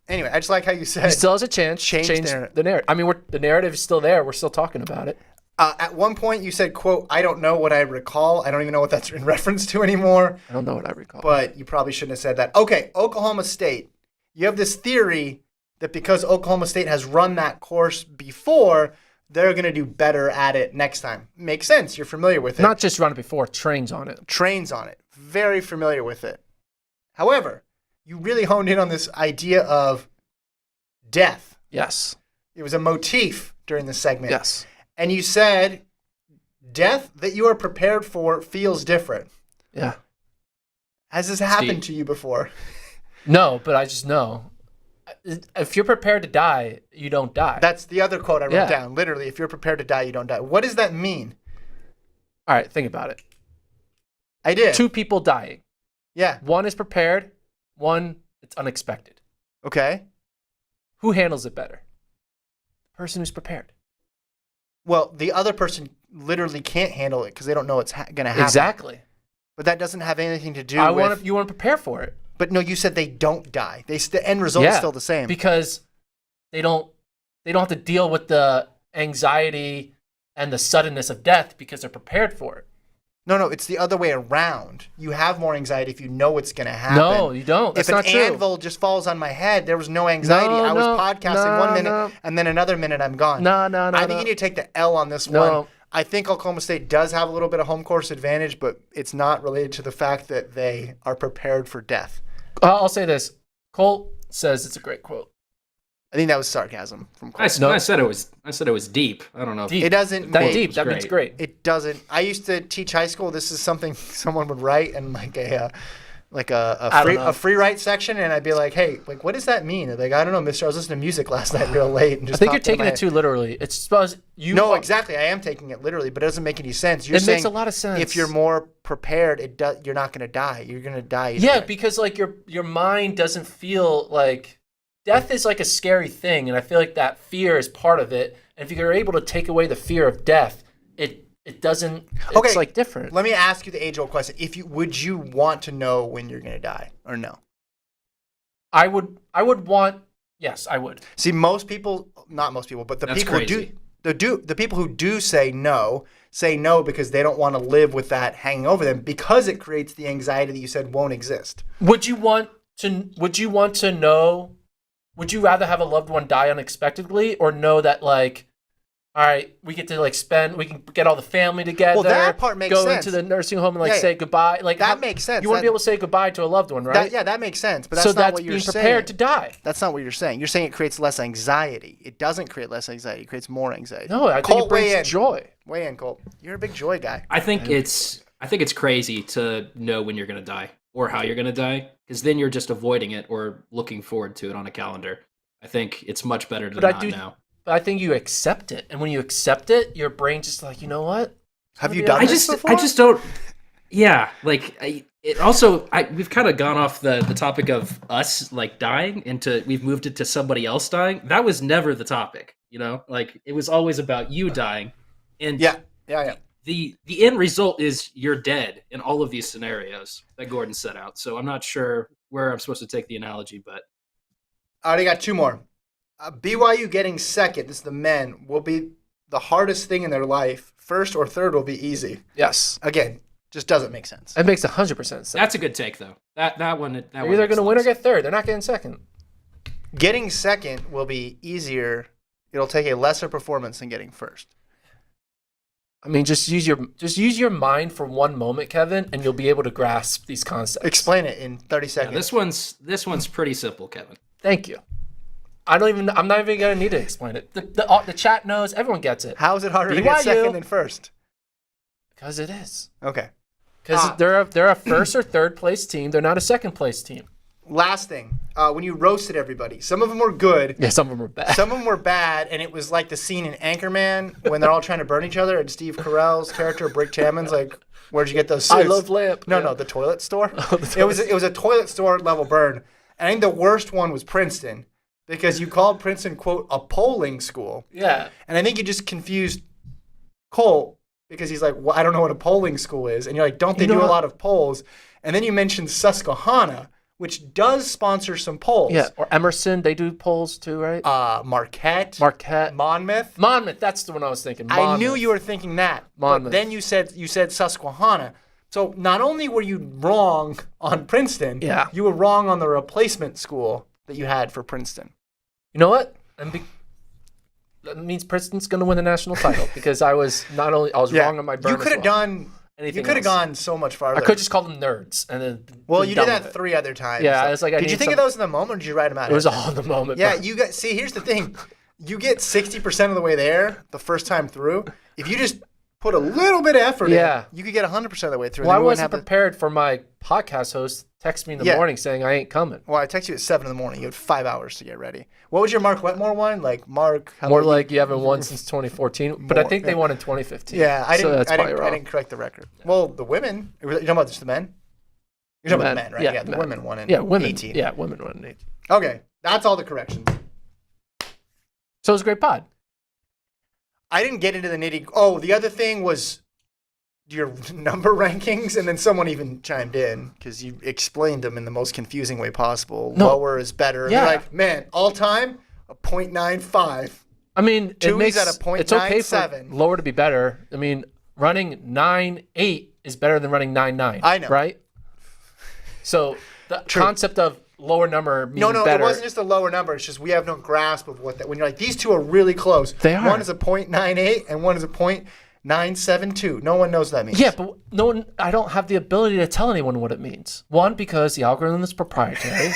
anyway, I just like how you said. He still has a chance. Change the narrative. I mean, the narrative is still there. We're still talking about it. At one point, you said, quote, I don't know what I recall. I don't even know what that's in reference to anymore. I don't know what I recall. But you probably shouldn't have said that. Okay, Oklahoma State. You have this theory that because Oklahoma State has run that course before, they're going to do better at it next time. Makes sense. You're familiar with it. Not just run it before, trains on it. Trains on it. Very familiar with it. However, you really honed in on this idea of death Yes. It was a motif during the segment. Yes. And you said, death that you are prepared for feels different. Yeah. Has this happened to you before? No, but I just know. If you're prepared to die, you don't die. That's the other quote I wrote down. Literally, if you're prepared to die, you don't die. What does that mean? All right, think about it. I did. 2 people dying. Yeah. One is prepared. One, it's unexpected. Okay. Who handles it better? The person who's prepared. Well, the other person literally can't handle it because they don't know it's going to happen. Exactly. But that doesn't have anything to do with... You want to prepare for it. But no, you said they don't die. The end result is still the same. Because they don't have to deal with the anxiety and the suddenness of death because they're prepared for it. No, it's the other way around. You have more anxiety if you know what's going to happen. No, you don't. That's not true. If an anvil just falls on my head, there was no anxiety. I was podcasting 1 minute, and then another minute I'm gone. No. I think you need to take the L on this one. I think Oklahoma State does have a little bit of home course advantage, but it's not related to the fact that they are prepared for death. I'll say this. Colt says it's a great quote. I think that was sarcasm from Colt. I said it was deep. I don't know. If it doesn't that make, deep. That means great. It doesn't. I used to teach high school. This is something someone would write in a free write section, and I'd be like, "Hey, what does that mean?" They're like, "I don't know, Mister. I was listening to music last night real late." And just I think you're taking it too literally. It's supposed you. No, exactly. I am taking it literally, but it doesn't make any sense. You're saying makes a lot of sense. If you're more prepared, you're not going to die. You're going to die. Yeah, because your mind doesn't feel like death is like a scary thing, and I feel like that fear is part of it. And if you're able to take away the fear of death, it doesn't. It's like different. Let me ask you the age-old question: would you want to know when you're going to die, or no? I would want. Yes, I would. See, most people, not most people, but the That's people crazy. the people who do say no because they don't want to live with that hanging over them because it creates the anxiety that you said won't exist. Would you want to know? Would you rather have a loved one die unexpectedly or know that all right, we get to we can get all the family together. Well, that part makes sense. Go into the nursing home and say goodbye. That makes sense. You want to be able to say goodbye to a loved one, right? That makes sense. But that's not what you're saying. So that's being prepared to die. That's not what you're saying. You're saying it creates less anxiety. It doesn't create less anxiety. It creates more anxiety. No, I think it brings joy. Weigh in, Colt. You're a big joy guy. I think it's crazy to know when you're going to die or how you're going to die, because then you're just avoiding it or looking forward to it on a calendar. I think it's much better to not know. But I think you accept it, and when you accept it, your brain just you know what? Have you done this before? I just don't. Yeah, we've kind of gone off the topic of us dying into we've moved it to somebody else dying. That was never the topic, it was always about you dying, and yeah. The end result is you're dead in all of these scenarios that Gordon set out. So I'm not sure where I'm supposed to take the analogy, but I already got 2 more. BYU getting second, this is the men, will be the hardest thing in their life. First or third will be easy. Yes. Again, just doesn't make sense. It makes 100% sense. That's a good take, though. That one. They're either going to win or get third. They're not getting second. Getting second will be easier. It'll take a lesser performance than getting first. I mean, just use your mind for one moment, Kevin, and you'll be able to grasp these concepts. Explain it in 30 seconds. Yeah, this one's pretty simple, Kevin. Thank you. I'm not even gonna need to explain it. The chat knows. Everyone gets it. How is it harder to get second than first? Because it is. Okay. Because they're a first or third place team. They're not a second place team. Last thing, when you roasted everybody, some of them were good. Yeah, some of them were bad. Some of them were bad, and it was like the scene in Anchorman when they're all trying to burn each other, and Steve Carell's character, Brick Tammons, where'd you get those suits? I love lamp. No, the toilet store. It was a toilet store level burn. And I think the worst one was Princeton, because you called Princeton, quote, a polling school. Yeah. And I think you just confused Cole, because he's like, well, I don't know what a polling school is. And you're like, don't they do a lot of polls? And then you mentioned Susquehanna, which does sponsor some polls. Yeah, or Emerson, they do polls too, right? Marquette. Monmouth. That's the one I was thinking. I knew you were thinking that. Monmouth. But then you said Susquehanna. So not only were you wrong on Princeton, you were wrong on the replacement school that you had for Princeton. You know what? That means Princeton's going to win the national title because I was wrong on my burn. You could have done anything You could have else. gone so much farther. I could just call them nerds and then. Well, been you done did with that it. 3 other times. Yeah, So- it's like I did you need think of some- those in the moment, or did you write them out? It was all in the moment. Yeah, bro. you got. See, here's the thing. You get 60% of the way there the first time through. If you just put a little bit of effort Yeah. in, you could get 100% of the way through. Well, I Then we wouldn't wasn't have to- prepared for my podcast host text me in the morning saying I ain't coming. Well, I texted you at 7 in the morning. You had 5 hours to get ready. What was your Mark Wetmore one? Like, Mark... how More about like you haven't won since 2014, but I think they won in 2015. Yeah, I So didn't, that's I, probably didn't I wrong. didn't correct the record. Well, the women... You're talking about just the men? You're talking about the men, right? Yeah, the men. women won in Yeah, women. 18. Yeah, women won in 18. Okay, that's all the corrections. So it was a great pod. I didn't get into the nitty... Oh, the other thing was your number rankings, and then someone even chimed in because you explained them in the most confusing way possible. No. Lower is better. And Yeah. you're like, man, all time, a 0.95. I mean, it Two's makes at a it's okay for 0.97. lower to be better. I mean, running 9.8 is better than running 9.9. I know. Right? So the concept of lower number means No, better. it wasn't just a lower number. It's just we have no grasp of what that. When you're like, these two are really close. They are. One is a 0.98 and one is a 0.972. No one knows what that means. Yeah, but no one. I don't have the ability to tell anyone what it means. One, because the algorithm is proprietary.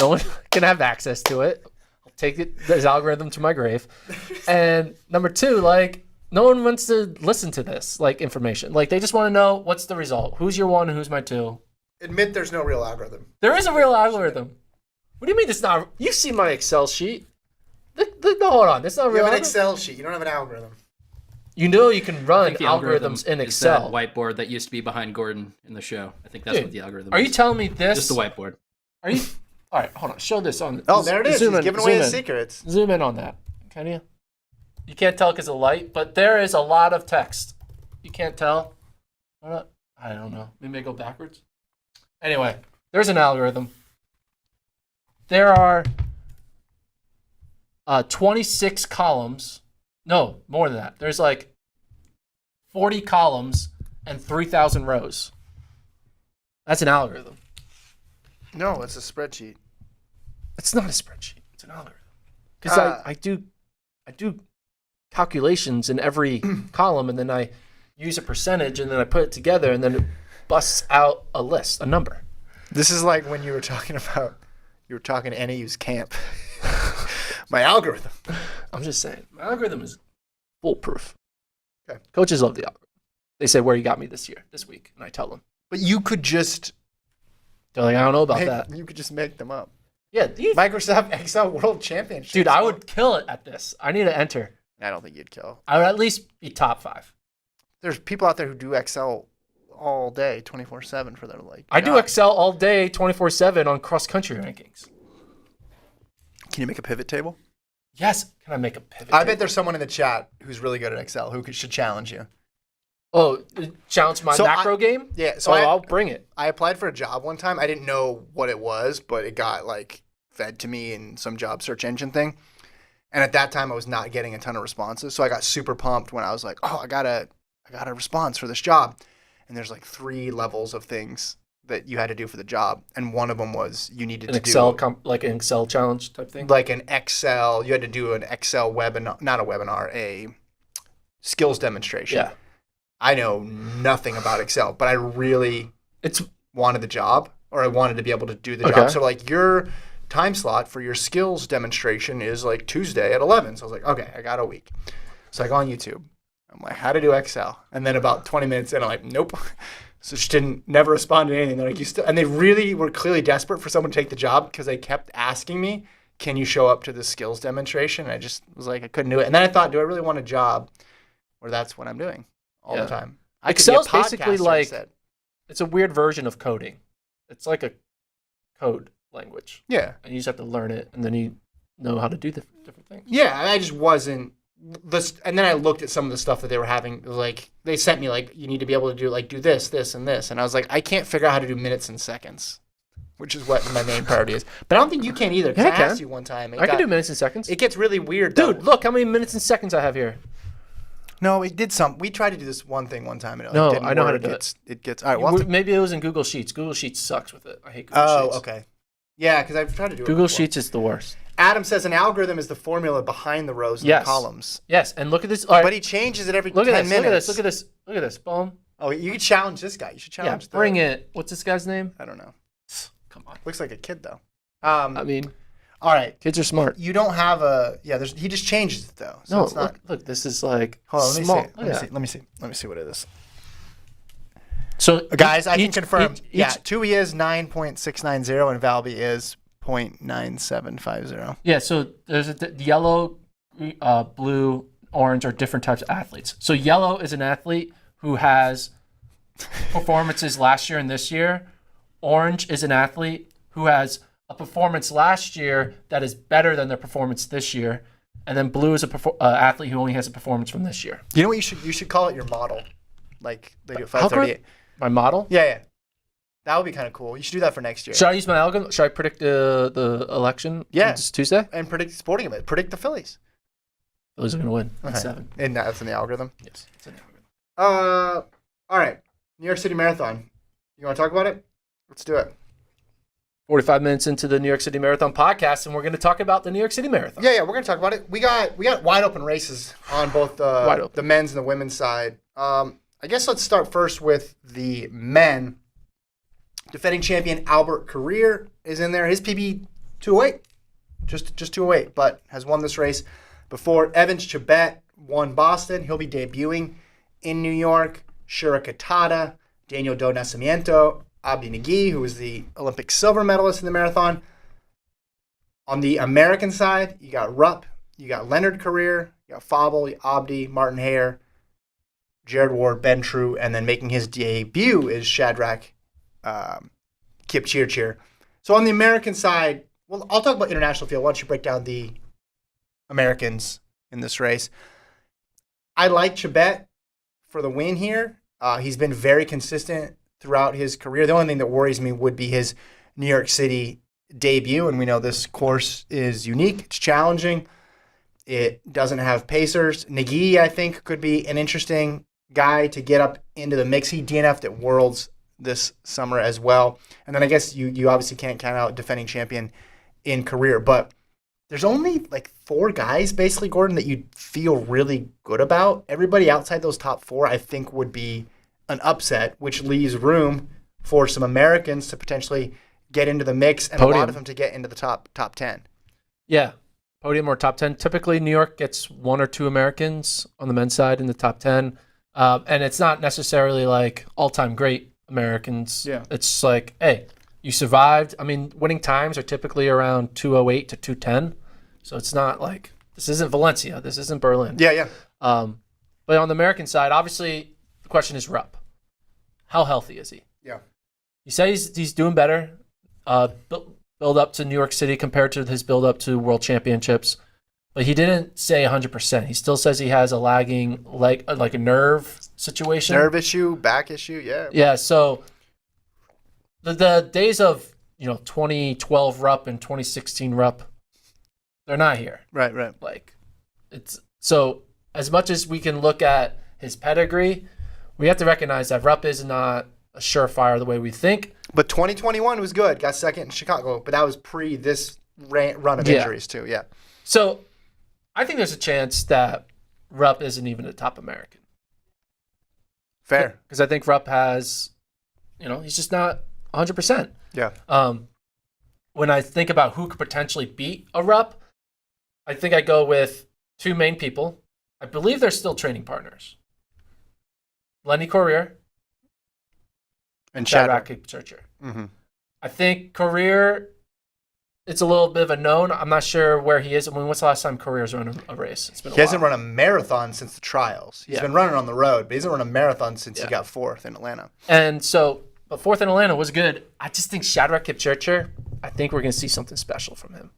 No one can have access to it. I'll take this algorithm to my grave. And number two, like, no one wants to listen to this, like, information. Like, they just want to know what's the result. Who's your one? Who's my two? Admit there's no real algorithm. There is a real algorithm. What do you mean it's not? You see my Excel sheet? No, hold on. It's not a You real have an algorithm. Excel sheet. You don't have an algorithm. You know you can run The algorithms in is Excel. that whiteboard that used to be behind Gordon in the show. I think that's Dude, what the algorithm Are is. you telling me this? Just the whiteboard. Are you? All right, hold on. Show this on. Oh, there it is. Zoom He's in, giving away zoom his in. secrets. Zoom in on that. Can you? You can't tell because of light, but there is a lot of text. You can't tell. I don't know. Maybe I go backwards. Anyway, there's an algorithm. There are 26 columns. No, more than that. There's like 40 columns and 3,000 rows. That's an algorithm. No, it's a spreadsheet. It's not a spreadsheet. It's an algorithm. Because I do calculations in every column, and then I use a percentage, and then I put it together, and then it busts out a list, a number. This is like when you were talking to NAU's camp. My algorithm. I'm just saying, my algorithm is foolproof. Okay. Coaches love the algorithm. They say, "Where you got me this week," and I tell them. But you could just They're like, "I don't know about that." You could just make them up. Yeah, Microsoft Excel World Championship. dude, I would kill it at this. I need to enter. I don't think you'd kill. I would at least be top 5. There's people out there who do Excel all day, 24/7 for their like. I do job. Excel all day, 24/7 on cross country rankings. Can you make a pivot table? Yes. Can I make a pivot? I table? bet there's someone in the chat who's really good at Excel who should challenge you. Oh, challenge my So macro game? Yeah, so I'll bring it. I applied for a job one time. I didn't know what it was, but it got like fed to me in some job search engine thing. And at that time I was not getting a ton of responses. So I got super pumped when I was like, oh, I got a response for this job. And there's like 3 levels of things that you had to do for the job. And one of them was you needed An to Excel do like an Excel challenge type thing. like an Excel. You had to do an Excel webinar, not a webinar, a skills demonstration. Yeah. I know nothing about Excel, but I really It's wanted the job, or I wanted to be able to do the Okay. job. So like your time slot for your skills demonstration is like Tuesday at 11. So I was like, okay, I got a week. So I go on YouTube. I'm like, how to do Excel. And then about 20 minutes in, I'm like, nope. So she never responded to anything. They're like, you still, and they really were clearly desperate for someone to take the job because they kept asking me, can you show up to the skills demonstration? And I just was like, I couldn't do it. And then I thought, do I really want a job where that's what I'm doing all Yeah. the time? I Excel's could be a basically podcaster like- instead. it's a weird version of coding. It's like a code language. Yeah. And you just have to learn it, and then you know how to do the different things. Yeah, I just wasn't this. And then I looked at some of the stuff that they were having. Like they sent me like you need to be able to do this, this, and this. And I was like, I can't figure out how to do minutes and seconds, which is what my main priority is. But I don't think you can either. 'Cause Yeah, I I can. asked you one time. I can do minutes and seconds. It gets really weird, Dude, though. look how many minutes and seconds I have here. No, it did some. We tried to do this one thing one time. And it No, didn't I know how to work. do it. It gets. All right. Well, Maybe it was in Google Sheets. Google Sheets sucks with it. I hate Google Sheets. okay. Yeah, because I've tried to do it. Google before. Sheets is the worst. Adam says an algorithm is the formula behind the rows and Yes. the columns. Yes, and look at this. All right, But he changes it every look 10 at this. minutes. Look at this. Look at this. Boom. Oh, you could challenge this guy. You should Yeah, challenge bring it. What's this guy's name? I don't know. Come on. Looks like a kid, though. I mean, All right. kids are smart. You don't have a... Yeah, he just changes it, though. So No, it's not... look, this is like Hold on, let me small. see. Let me see. Let me see what it is. So, Guys, I can confirm. each- Tui is 9.690 and Valby is 0.9750. Yeah, so there's the yellow, blue, orange are different types of athletes. So yellow is an athlete who has performances last year and this year. Orange is an athlete who has a performance last year that is better than their performance this year. And then blue is a athlete who only has a performance from this year. You know what you should call it your model? Like they do at How could 538. my model? Yeah. That would be kind of cool. You should do that for next year. Should I use my algorithm? Should I predict the election? Yeah. It's Tuesday? And predict the sporting event. Predict the Phillies. Phillies are going to win. Okay. 7. And that's in the algorithm. Yes. It's an algorithm. All right. New York City Marathon. You want to talk about it? Let's do it. 45 minutes into the New York City Marathon podcast, and we're going to talk about the New York City Marathon. Yeah, we're gonna talk about it. We got wide open races on both the men's and the women's side. I guess let's start first with the men. Defending champion Albert Career is in there. His PB 208, just 208, but has won this race before. Evans Chibet won Boston. He'll be debuting in New York. Shura Katada, Daniel Do Nascimento, Abdi Nagy, who was the Olympic silver medalist in the marathon. On the American side, you got Rupp, you got Leonard Career, you got Fauble, Abdi, Martin Hare, Jared Ward, Ben True, and then making his debut is Shadrach Kipchirchir. So on the American side, well, I'll talk about international field. Why don't you break down the Americans in this race? I like Chibet for the win here. He's been very consistent throughout his career. The only thing that worries me would be his New York City debut, and we know this course is unique. It's challenging. It doesn't have pacers. Nagy, I think, could be an interesting guy to get up into the mix. He DNF'd at Worlds this summer as well. And then I guess you obviously can't count out defending champion in Career, but there's only like 4 guys, basically, Gordon, that you feel really good about. Everybody outside those top 4, I think, would be an upset, which leaves room for some Americans to potentially get into the mix and Podium. a lot of them to get into the top 10. Yeah, podium or top 10. Typically, New York gets 1 or 2 Americans on the men's side in the top 10. And it's not necessarily like all-time great Americans. Yeah. It's like, hey, you survived. I mean, winning times are typically around 2:08 to 2:10. So it's not like, this isn't Valencia. This isn't Berlin. Yeah. But on the American side, obviously, the question is Rupp. How healthy is he? Yeah. He says he's doing better. Build up to New York City compared to his build up to World Championships, but he didn't say 100%. He still says he has a lagging, like a nerve situation. Nerve issue, back issue, yeah. Yeah. So the days of 2012 Rupp and 2016 Rupp, they're not here. Right. Like, it's so as much as we can look at his pedigree, we have to recognize that Rupp is not a surefire the way we think. But 2021 was good. Got second in Chicago, but that was pre this run of Yeah. injuries too. Yeah. So I think there's a chance that Rupp isn't even a top American. Fair. Because I think Rupp has, he's just not 100%. Yeah. When I think about who could potentially beat a Rupp, I think I go with 2 main people. I believe they're still training partners. Lenny Courier And Shadrach Shadrach. Kipchirchir. Mm-hmm. I think Courier, it's a little bit of a known. I'm not sure where he is. I mean, when's the last time Courier's run a race? It's been a He hasn't while. run a marathon since the trials. He's Yeah. been running on the road, but he hasn't run a marathon since Yeah. he got 4th in Atlanta. And so, but 4th in Atlanta was good. I just think Shadrach Kipchirchir, I think we're going to see something special from him.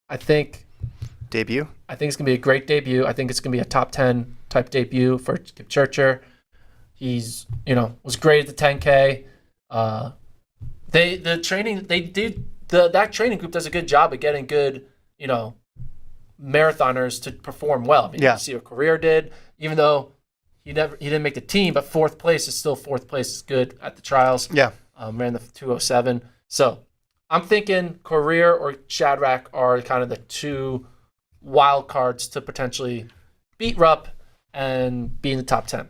I think Debut? it's going to be a great debut. I think it's going to be a top 10 type debut for Kipchirchir. He's, was great at the 10K. That training group does a good job of getting good, marathoners to perform well. I mean, Yeah. you see what Career did, even though he didn't make the team, but 4th place is still 4th place is good at the trials. Yeah. Ran the 207. So I'm thinking Career or Shadrack are kind of the two wild cards to potentially beat Rupp and be in the top 10.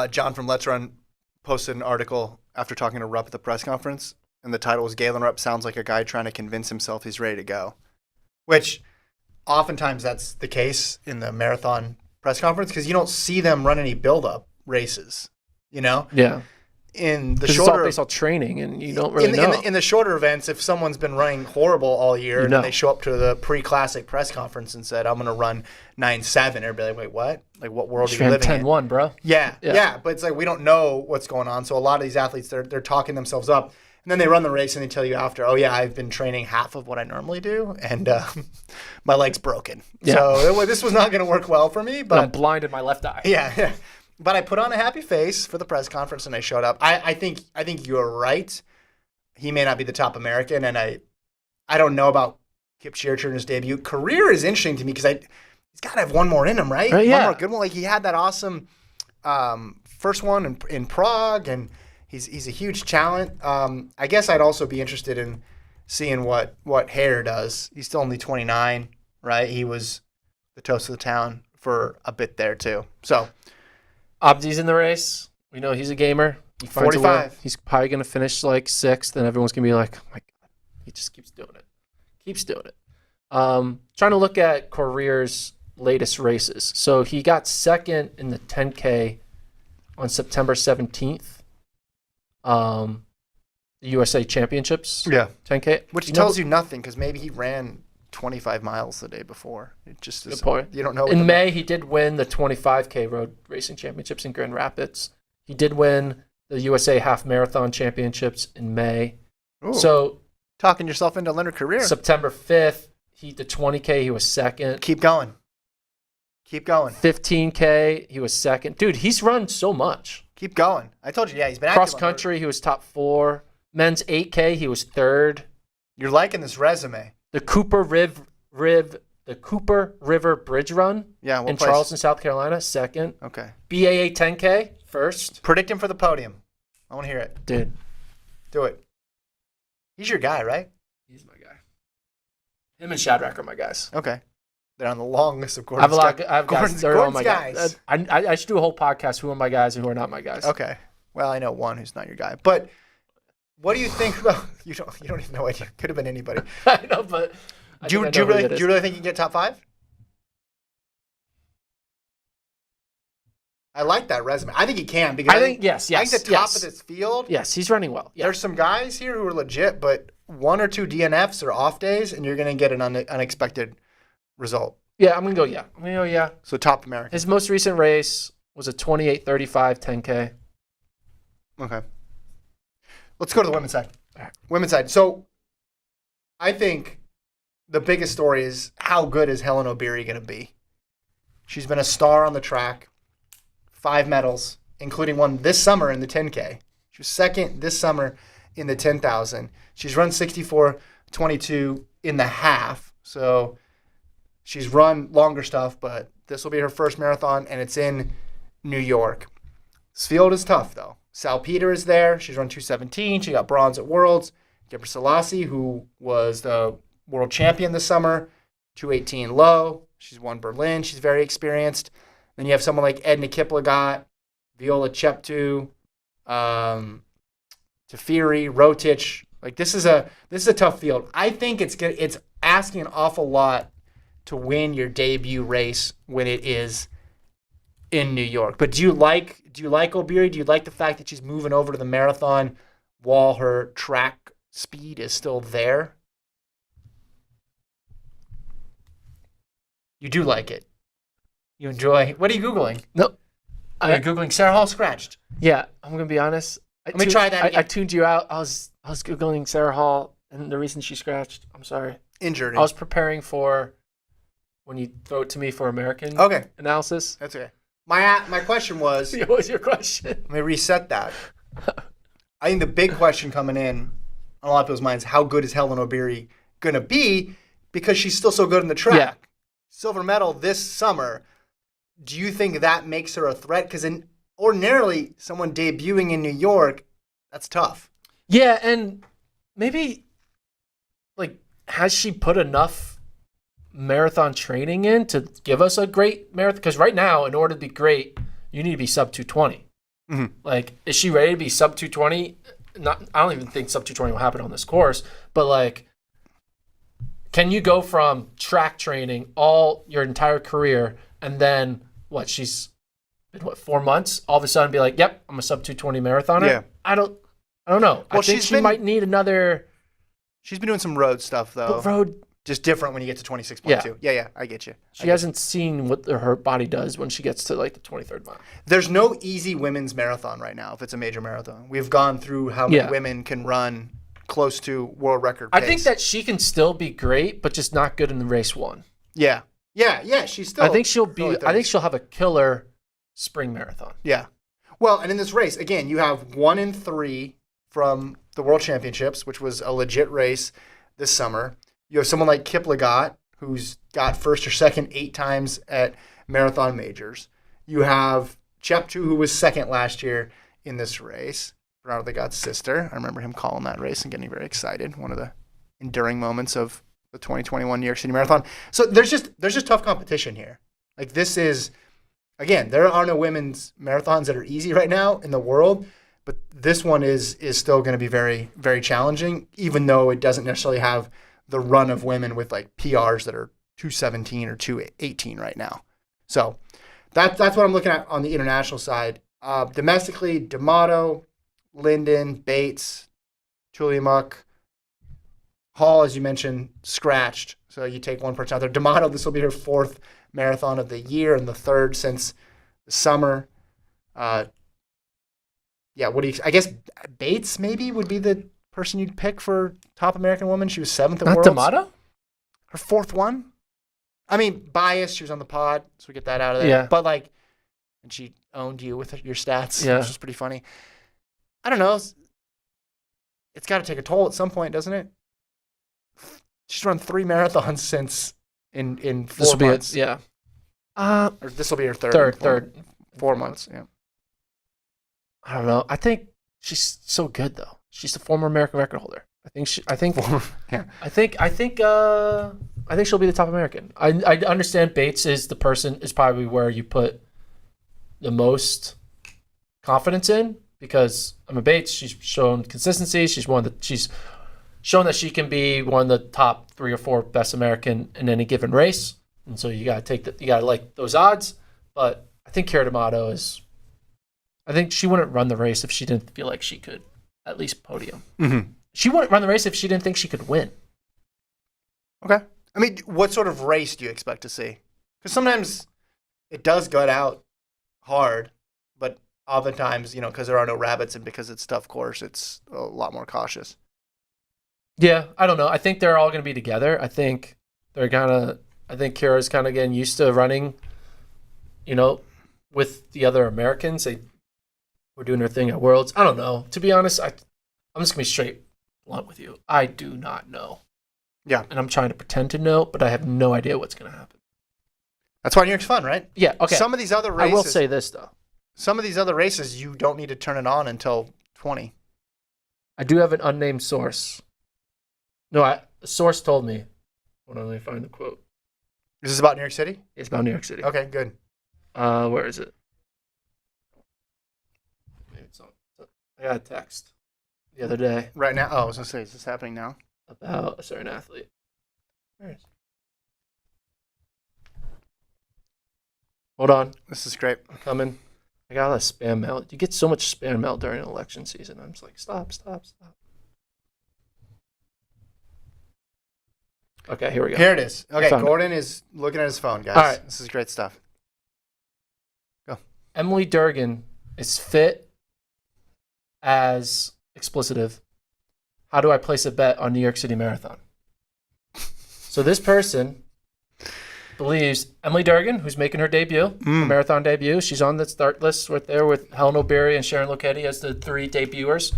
John from Let's Run posted an article after talking to Rupp at the press conference, and the title was Galen Rupp sounds like a guy trying to convince himself he's ready to go, which oftentimes that's the case in the marathon press conference because you don't see them run any build-up races, you know? Yeah. In the It's shorter all based on training, and you don't really know. in the shorter events, if someone's been running horrible all year You and know. then they show up to the pre-classic press conference and said, I'm going to run 9.7, everybody like, wait, what? Like, what world are you ran living in? 10-1, bro. Yeah. But it's like we don't know what's going on. So a lot of these athletes, they're talking themselves up. And then they run the race and they tell you after, oh, yeah, I've been training half of what I normally do. And my leg's broken. Yeah. So this was not going to work well for me. And But I'm blind in my left eye. yeah. But I put on a happy face for the press conference and I showed up. I think you're right. He may not be the top American, and I don't know about Kip Chirchur's debut. Career is interesting to me because he's got to have one more in him, right? Yeah. One more good one. Like he had that awesome first one in Prague, and he's a huge talent. I guess I'd also be interested in seeing what Hare does. He's still only 29, right? He was the toast of the town for a bit there too. So. Abdi's in the race. We know he's a gamer. He finds a way. 45. He's probably going to finish like 6th, and everyone's going to be like, oh my God, he just keeps doing it. Trying to look at Career's latest races. So he got second in the 10K on September 17th. The USA Championships. Yeah. 10K. Which tells you nothing because maybe he ran 25 miles the day before. It just is. Good point. You don't know. In May, he did win the 25K Road Racing Championships in Grand Rapids. He did win the USA Half Marathon Championships in May. Ooh, So talking yourself into Leonard Career. September 5th, the 20K, he was second. Keep going. 15K, he was second. Dude, he's run so much. Keep going. I told you, yeah, he's been active Cross on country, he was top 4. Men's 8K, he was third. You're liking this resume. The Cooper River Bridge Run Yeah, in Charleston, South Carolina, second. Okay. BAA 10K, first. Predict him for the podium. I want to hear it. Dude, Do it. He's your guy, right? he's my guy. Him and Shadrack are my guys. Okay. They're on the long list of I have Gordon's a lot. I have guys. Gordon's, They're all Gordon's my guys. I should do a whole podcast. Who are my guys and who are not my guys? Okay. Well, I know one who's not your guy. But what do you think about you don't even know it. Could have been anybody. I know, but Do you really think you can get top 5? I like that resume. I think he can because I think yes. I think the top of this field. Yes, he's running well. Yeah. There's some guys here who are legit, but 1 or 2 DNFs or off days, and you're going to get an unexpected result. Yeah, I'm gonna go. Yeah, I'm gonna go. Yeah. So top American. His most recent race was a 28:35 10K. Okay. Let's go to the women's side. All right. Women's side. So I think the biggest story is how good is Helen Obiri going to be? She's been a star on the track. 5 medals, including one this summer in the 10K. She was second this summer in the 10,000. She's run 64:22 in the half. So she's run longer stuff, but this will be her first marathon, and it's in New York. This field is tough, though. Salpeter is there. She's run 2:17. She got bronze at Worlds. Gebre Selassie, who was the world champion this summer, 2:18 low. She's won Berlin. She's very experienced. Then you have someone like Edna Kiplagat, Viola Cheptu, Teferi, Rotich. Like this is a tough field. I think it's asking an awful lot to win your debut race when it is in New York. But do you like Obiri? Do you like the fact that she's moving over to the marathon while her track speed is still there? You do like it. You enjoy. What are you Googling? No, Are you Googling Sarah Hall scratched? Yeah, I'm gonna be honest. Let me try that again. I tuned you out. I was googling Sarah Hall, and the reason she scratched. I'm sorry. Injured. I was preparing for when you throw it to me for American Okay. analysis. That's okay. My question was, What was your question? let me reset that. I think the big question coming in on a lot of people's minds, how good is Helen Obiri going to be? Because she's still so good in the track. Yeah. Silver medal this summer. Do you think that makes her a threat? Because ordinarily, someone debuting in New York, that's tough. Yeah, and maybe, like, has she put enough marathon training in to give us a great marathon? Because right now, in order to be great, you need to be sub 220. Mm-hmm. Like, is she ready to be sub 220? I don't even think sub 220 will happen on this course, but like, can you go from track training all your entire career and then she's been 4 months, all of a sudden be like, yep, I'm a sub 220 marathoner? Yeah. I don't know. Well, I think she might need another. She's been doing some road stuff though. But road, just different when you get to 26.2. Yeah, I get you. she hasn't seen what her body does when she gets to like the 23rd mile. There's no easy women's marathon right now if it's a major marathon. We've gone through how many women can run close to world record pace. I think that she can still be great, but just not good in the race one. Yeah. She's still. I think she'll have a killer spring marathon. Yeah. Well, and in this race, again, you have 1 in 3 from the World Championships, which was a legit race this summer. You have someone like Kiplagat, who's got first or second 8 times at marathon majors. You have Cheptu, who was second last year in this race. Bernardo Legat's sister. I remember him calling that race and getting very excited. One of the enduring moments of the 2021 New York City Marathon. So there's just tough competition here. Like, this is, again, there are no women's marathons that are easy right now in the world, but this one is still going to be very, very challenging, even though it doesn't necessarily have the run of women with like PRs that are 217 or 218 right now. So that's what I'm looking at on the international side. Domestically, D'Amato, Linden, Bates, Tuliamuk, Hall, as you mentioned, scratched. So you take one person out there. D'Amato, this will be her 4th marathon of the year and the 3rd since the summer. What do you? I guess Bates maybe would be the person you'd pick for top American woman. She was 7th at Worlds. D'Amato? Her 4th one. I mean, biased. She was on the pod, so we get that out of there. Yeah. But like, and she owned you with your stats, yeah, which was pretty funny. I don't know. It's got to take a toll at some point, doesn't it? She's run 3 marathons since in 4 months. Or this will be her third. 4 months. Yeah. I don't know. I think she's so good though. She's the former American record holder. I think she'll be the top American. I understand Bates is probably where you put the most confidence in, because Emma Bates, she's shown consistency. She's shown that she can be one of the top 3 or 4 best American in any given race. And so you gotta like those odds. But I think Keira D'Amato I think she wouldn't run the race if she didn't feel like she could at least podium. Mm-hmm. She wouldn't run the race if she didn't think she could win. Okay. I mean, what sort of race do you expect to see? Because sometimes it does gut out hard, but oftentimes, because there are no rabbits and because it's a tough course, it's a lot more cautious. Yeah, I don't know. I think they're all going to be together. I think Keira's kind of getting used to running, with the other Americans. They were doing their thing at Worlds. I don't know. To be honest, I'm just going to be straight blunt with you. I do not know. Yeah. And I'm trying to pretend to know, but I have no idea what's going to happen. That's why New York's fun, right? Yeah, okay. Some of these other races... I will say this, though. Some of these other races, you don't need to turn it on until 20. I do have an unnamed source. No, a source told me. Hold on, let me find the quote. Is this about New York City? It's about New York City. Okay, good. Where is it? Maybe it's on. I got a text the other day. Right now? Oh, I was going to say, is this happening now? About a certain athlete. Where is it? Hold on. This is great. I'm coming. I got a lot of spam mail. You get so much spam mail during election season. I'm just like, stop. Okay, here we go. Here it is. Okay, Gordon it. Is looking at his phone, guys. All right. This is great stuff. Go. Emily Durgan is fit as explicitive. How do I place a bet on New York City Marathon? So this person believes Emily Durgan, who's making her debut, her marathon debut. She's on the start list right there with Helen O'Berry and Sharon Loketti as the 3 debuters.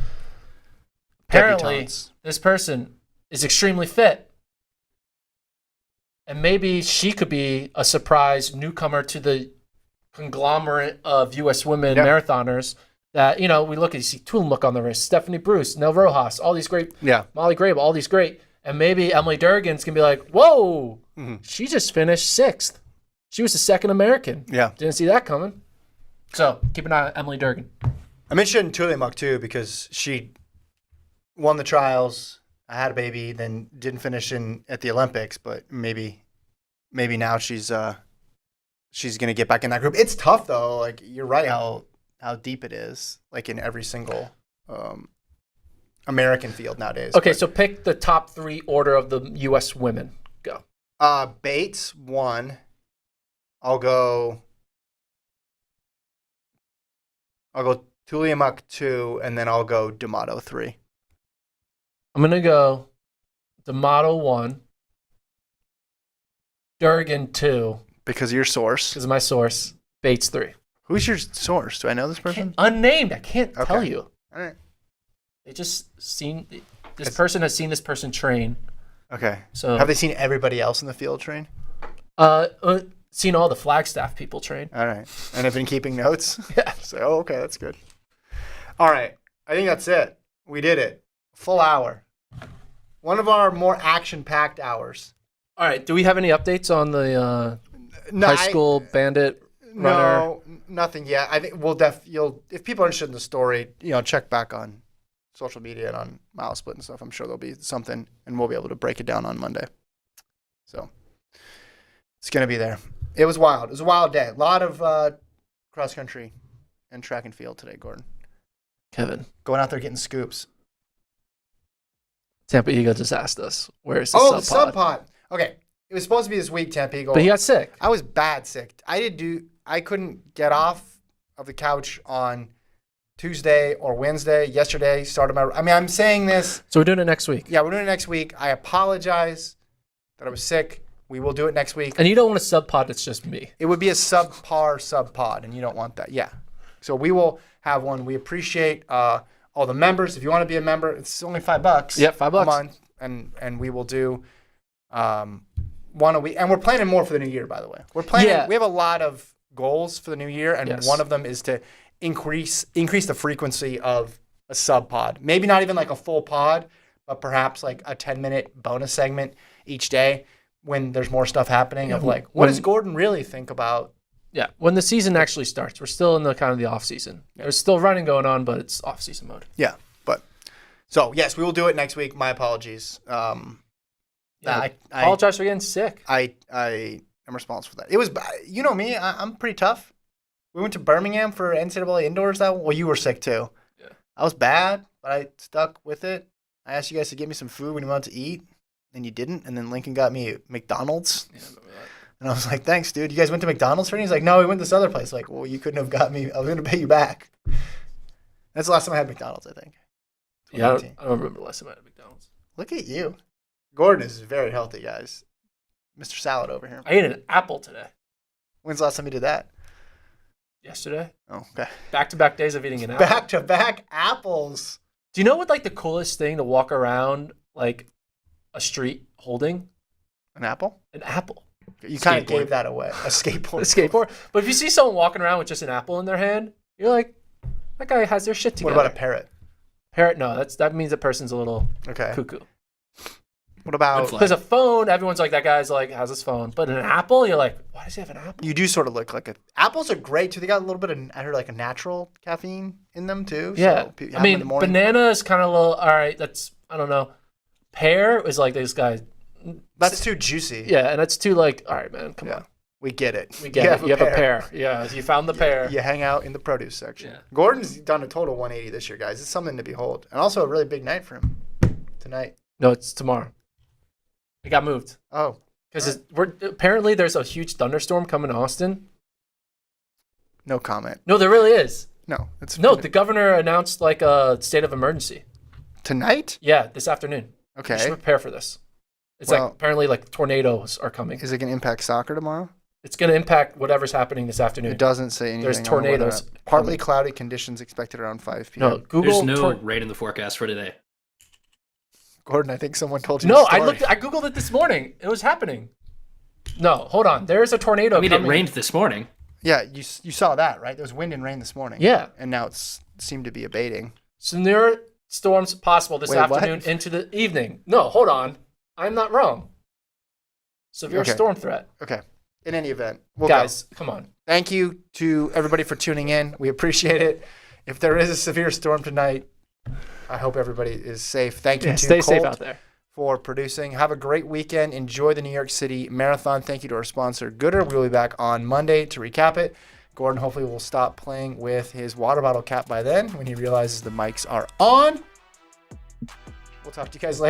Apparently, this person is extremely fit. And maybe she could be a surprise newcomer to the conglomerate of U.S. women marathoners that, you look at, you see Tulenmuk on the wrist, Stephanie Bruce, Nell Rojas, all these great, Molly Grable, all these great. And maybe Emily Durgan's going to be like, whoa, she just finished 6th. She was the 2nd American. Yeah. Didn't see that coming. So keep an eye on Emily Durgan. I'm interested in Tulenmuk too because she won the trials. I had a baby, then didn't finish at the Olympics, but maybe now she's gonna get back in that group. It's tough though. Like you're right how deep it is. Like in every single American field nowadays. Okay, so pick the top 3 order of the U.S. women. Go. Bates 1. I'll go Tulenmuk 2, and then I'll go D'Amato 3. I'm going to go D'Amato 1, Durgan 2. Because of your source. Because of my source. Bates 3. Who's your source? Do I know this person? Unnamed. I can't tell you. All right. They just seen this person has seen this person train. Okay. So have they seen everybody else in the field train? Seen all the Flagstaff people train. All right. And have been keeping notes? Yeah. So, okay, that's good. All right. I think that's it. We did it. Full hour. One of our more action-packed hours. All right. Do we have any updates on the high school bandit runner? No, nothing yet. I think we'll if people are interested in the story, check back on social media and on Mile Split and stuff. I'm sure there'll be something, and we'll be able to break it down on Monday. So it's going to be there. It was wild. It was a wild day. A lot of cross country and track and field today, Gordon. Kevin. Going out there getting scoops. Tampa Eagle just asked us, where's the the sub sub pod? pod. Okay. It was supposed to be this week, Tampa Eagle. But he got sick. I was bad sick. I couldn't get off of the couch on Tuesday or Wednesday. Yesterday I'm saying this. So we're doing it next week. Yeah, we're doing it next week. I apologize that I was sick. We will do it next week. And you don't want a sub pod that's just me. It would be a subpar sub pod, and you don't want that. Yeah. So we will have one. We appreciate all the members. If you want to be a member, it's only $5. Yeah, $5 a month, and we will do one a week. And we're planning more for the new year, by the way. We're planning. Yeah. We have a lot of goals for the new year, and Yes. one of them is to increase the frequency of a sub pod. Maybe not even like a full pod, but perhaps like a 10-minute bonus segment each day when there's more stuff happening. Of like, what does Gordon really think about? Yeah, when the season actually starts. We're still in the kind of the off season. There's still running going on, but it's off season mode. Yeah, so yes, we will do it next week. My apologies. I apologize for getting sick. I am responsible for that. It was, me. I'm pretty tough. We went to Birmingham for NCAA indoors. You were sick too. Yeah, I was bad, but I stuck with it. I asked you guys to get me some food when you wanted to eat, and you didn't. And then Lincoln got me McDonald's. Yeah, I remember that. And I was like, thanks, dude. You guys went to McDonald's for me? He's like, no, we went to this other place. Like, well, you couldn't have got me. I was going to pay you back. That's the last time I had McDonald's, I think. Yeah, I don't remember the last time I had McDonald's. Look at you. Gordon is very healthy, guys. Mr. Salad over here. I ate an apple today. When's the last time you did that? Yesterday. Oh, okay. Back-to-back days of eating an apple. Back-to-back apples. Do you know what, like, the coolest thing to walk around, like, a street holding? An apple? An apple. You kind of gave that away. A skateboard. A skateboard. But if you see someone walking around with just an apple in their hand, you're like, that guy has their shit together. What about a parrot? Parrot? No, that means that person's a little okay. cuckoo. What about... Because a phone, everyone's like, that guy's like, has his phone. But an apple, you're like, why does he have an apple? You do sort of look like a... Apples are great, too. They got a little bit of, I heard, like a natural caffeine in them, too. Yeah. So I mean, banana is kind of a little, all right, that's, I don't know. Pear is like this guy... That's too juicy. Yeah, and it's too like, all right, man, come on. We get it. We get it. You have a pear. Yeah, you found the pear. You hang out in the produce section. Yeah. Gordon's done a total 180 this year, guys. It's something to behold. And also a really big night for him tonight. No, it's tomorrow. It got moved. Oh. Because apparently there's a huge thunderstorm coming to Austin. No comment. No, there really is. No. The governor announced like a state of emergency. Tonight? Yeah, this afternoon. Okay. You should prepare for this. It's like apparently like tornadoes are coming. Is it going to impact soccer tomorrow? It's going to impact whatever's happening this afternoon. It doesn't say anything. There's tornadoes. Partly cloudy conditions expected around 5 p.m. No, Google. There's no rain in the forecast for today. Gordon, I think someone told you. No, I Googled it this morning. It was happening. No, hold on. There is a tornado. I mean, it rained this morning. Yeah, you saw that, right? There was wind and rain this morning. Yeah. And now it's seemed to be abating. Severe storms possible this Wait, afternoon what? into the evening. No, hold on. I'm not wrong. Severe Okay. storm threat. Okay. In any event, we'll go. Guys, come on. Thank you to everybody for tuning in. We appreciate it. If there is a severe storm tonight, I hope everybody is safe. Thank you to Stay safe Colt out there. for producing. Have a great weekend. Enjoy the New York City Marathon. Thank you to our sponsor, Goodr. We will be back on Monday to recap it. Gordon hopefully will stop playing with his water bottle cap by then when he realizes the mics are on. We'll talk to you guys later.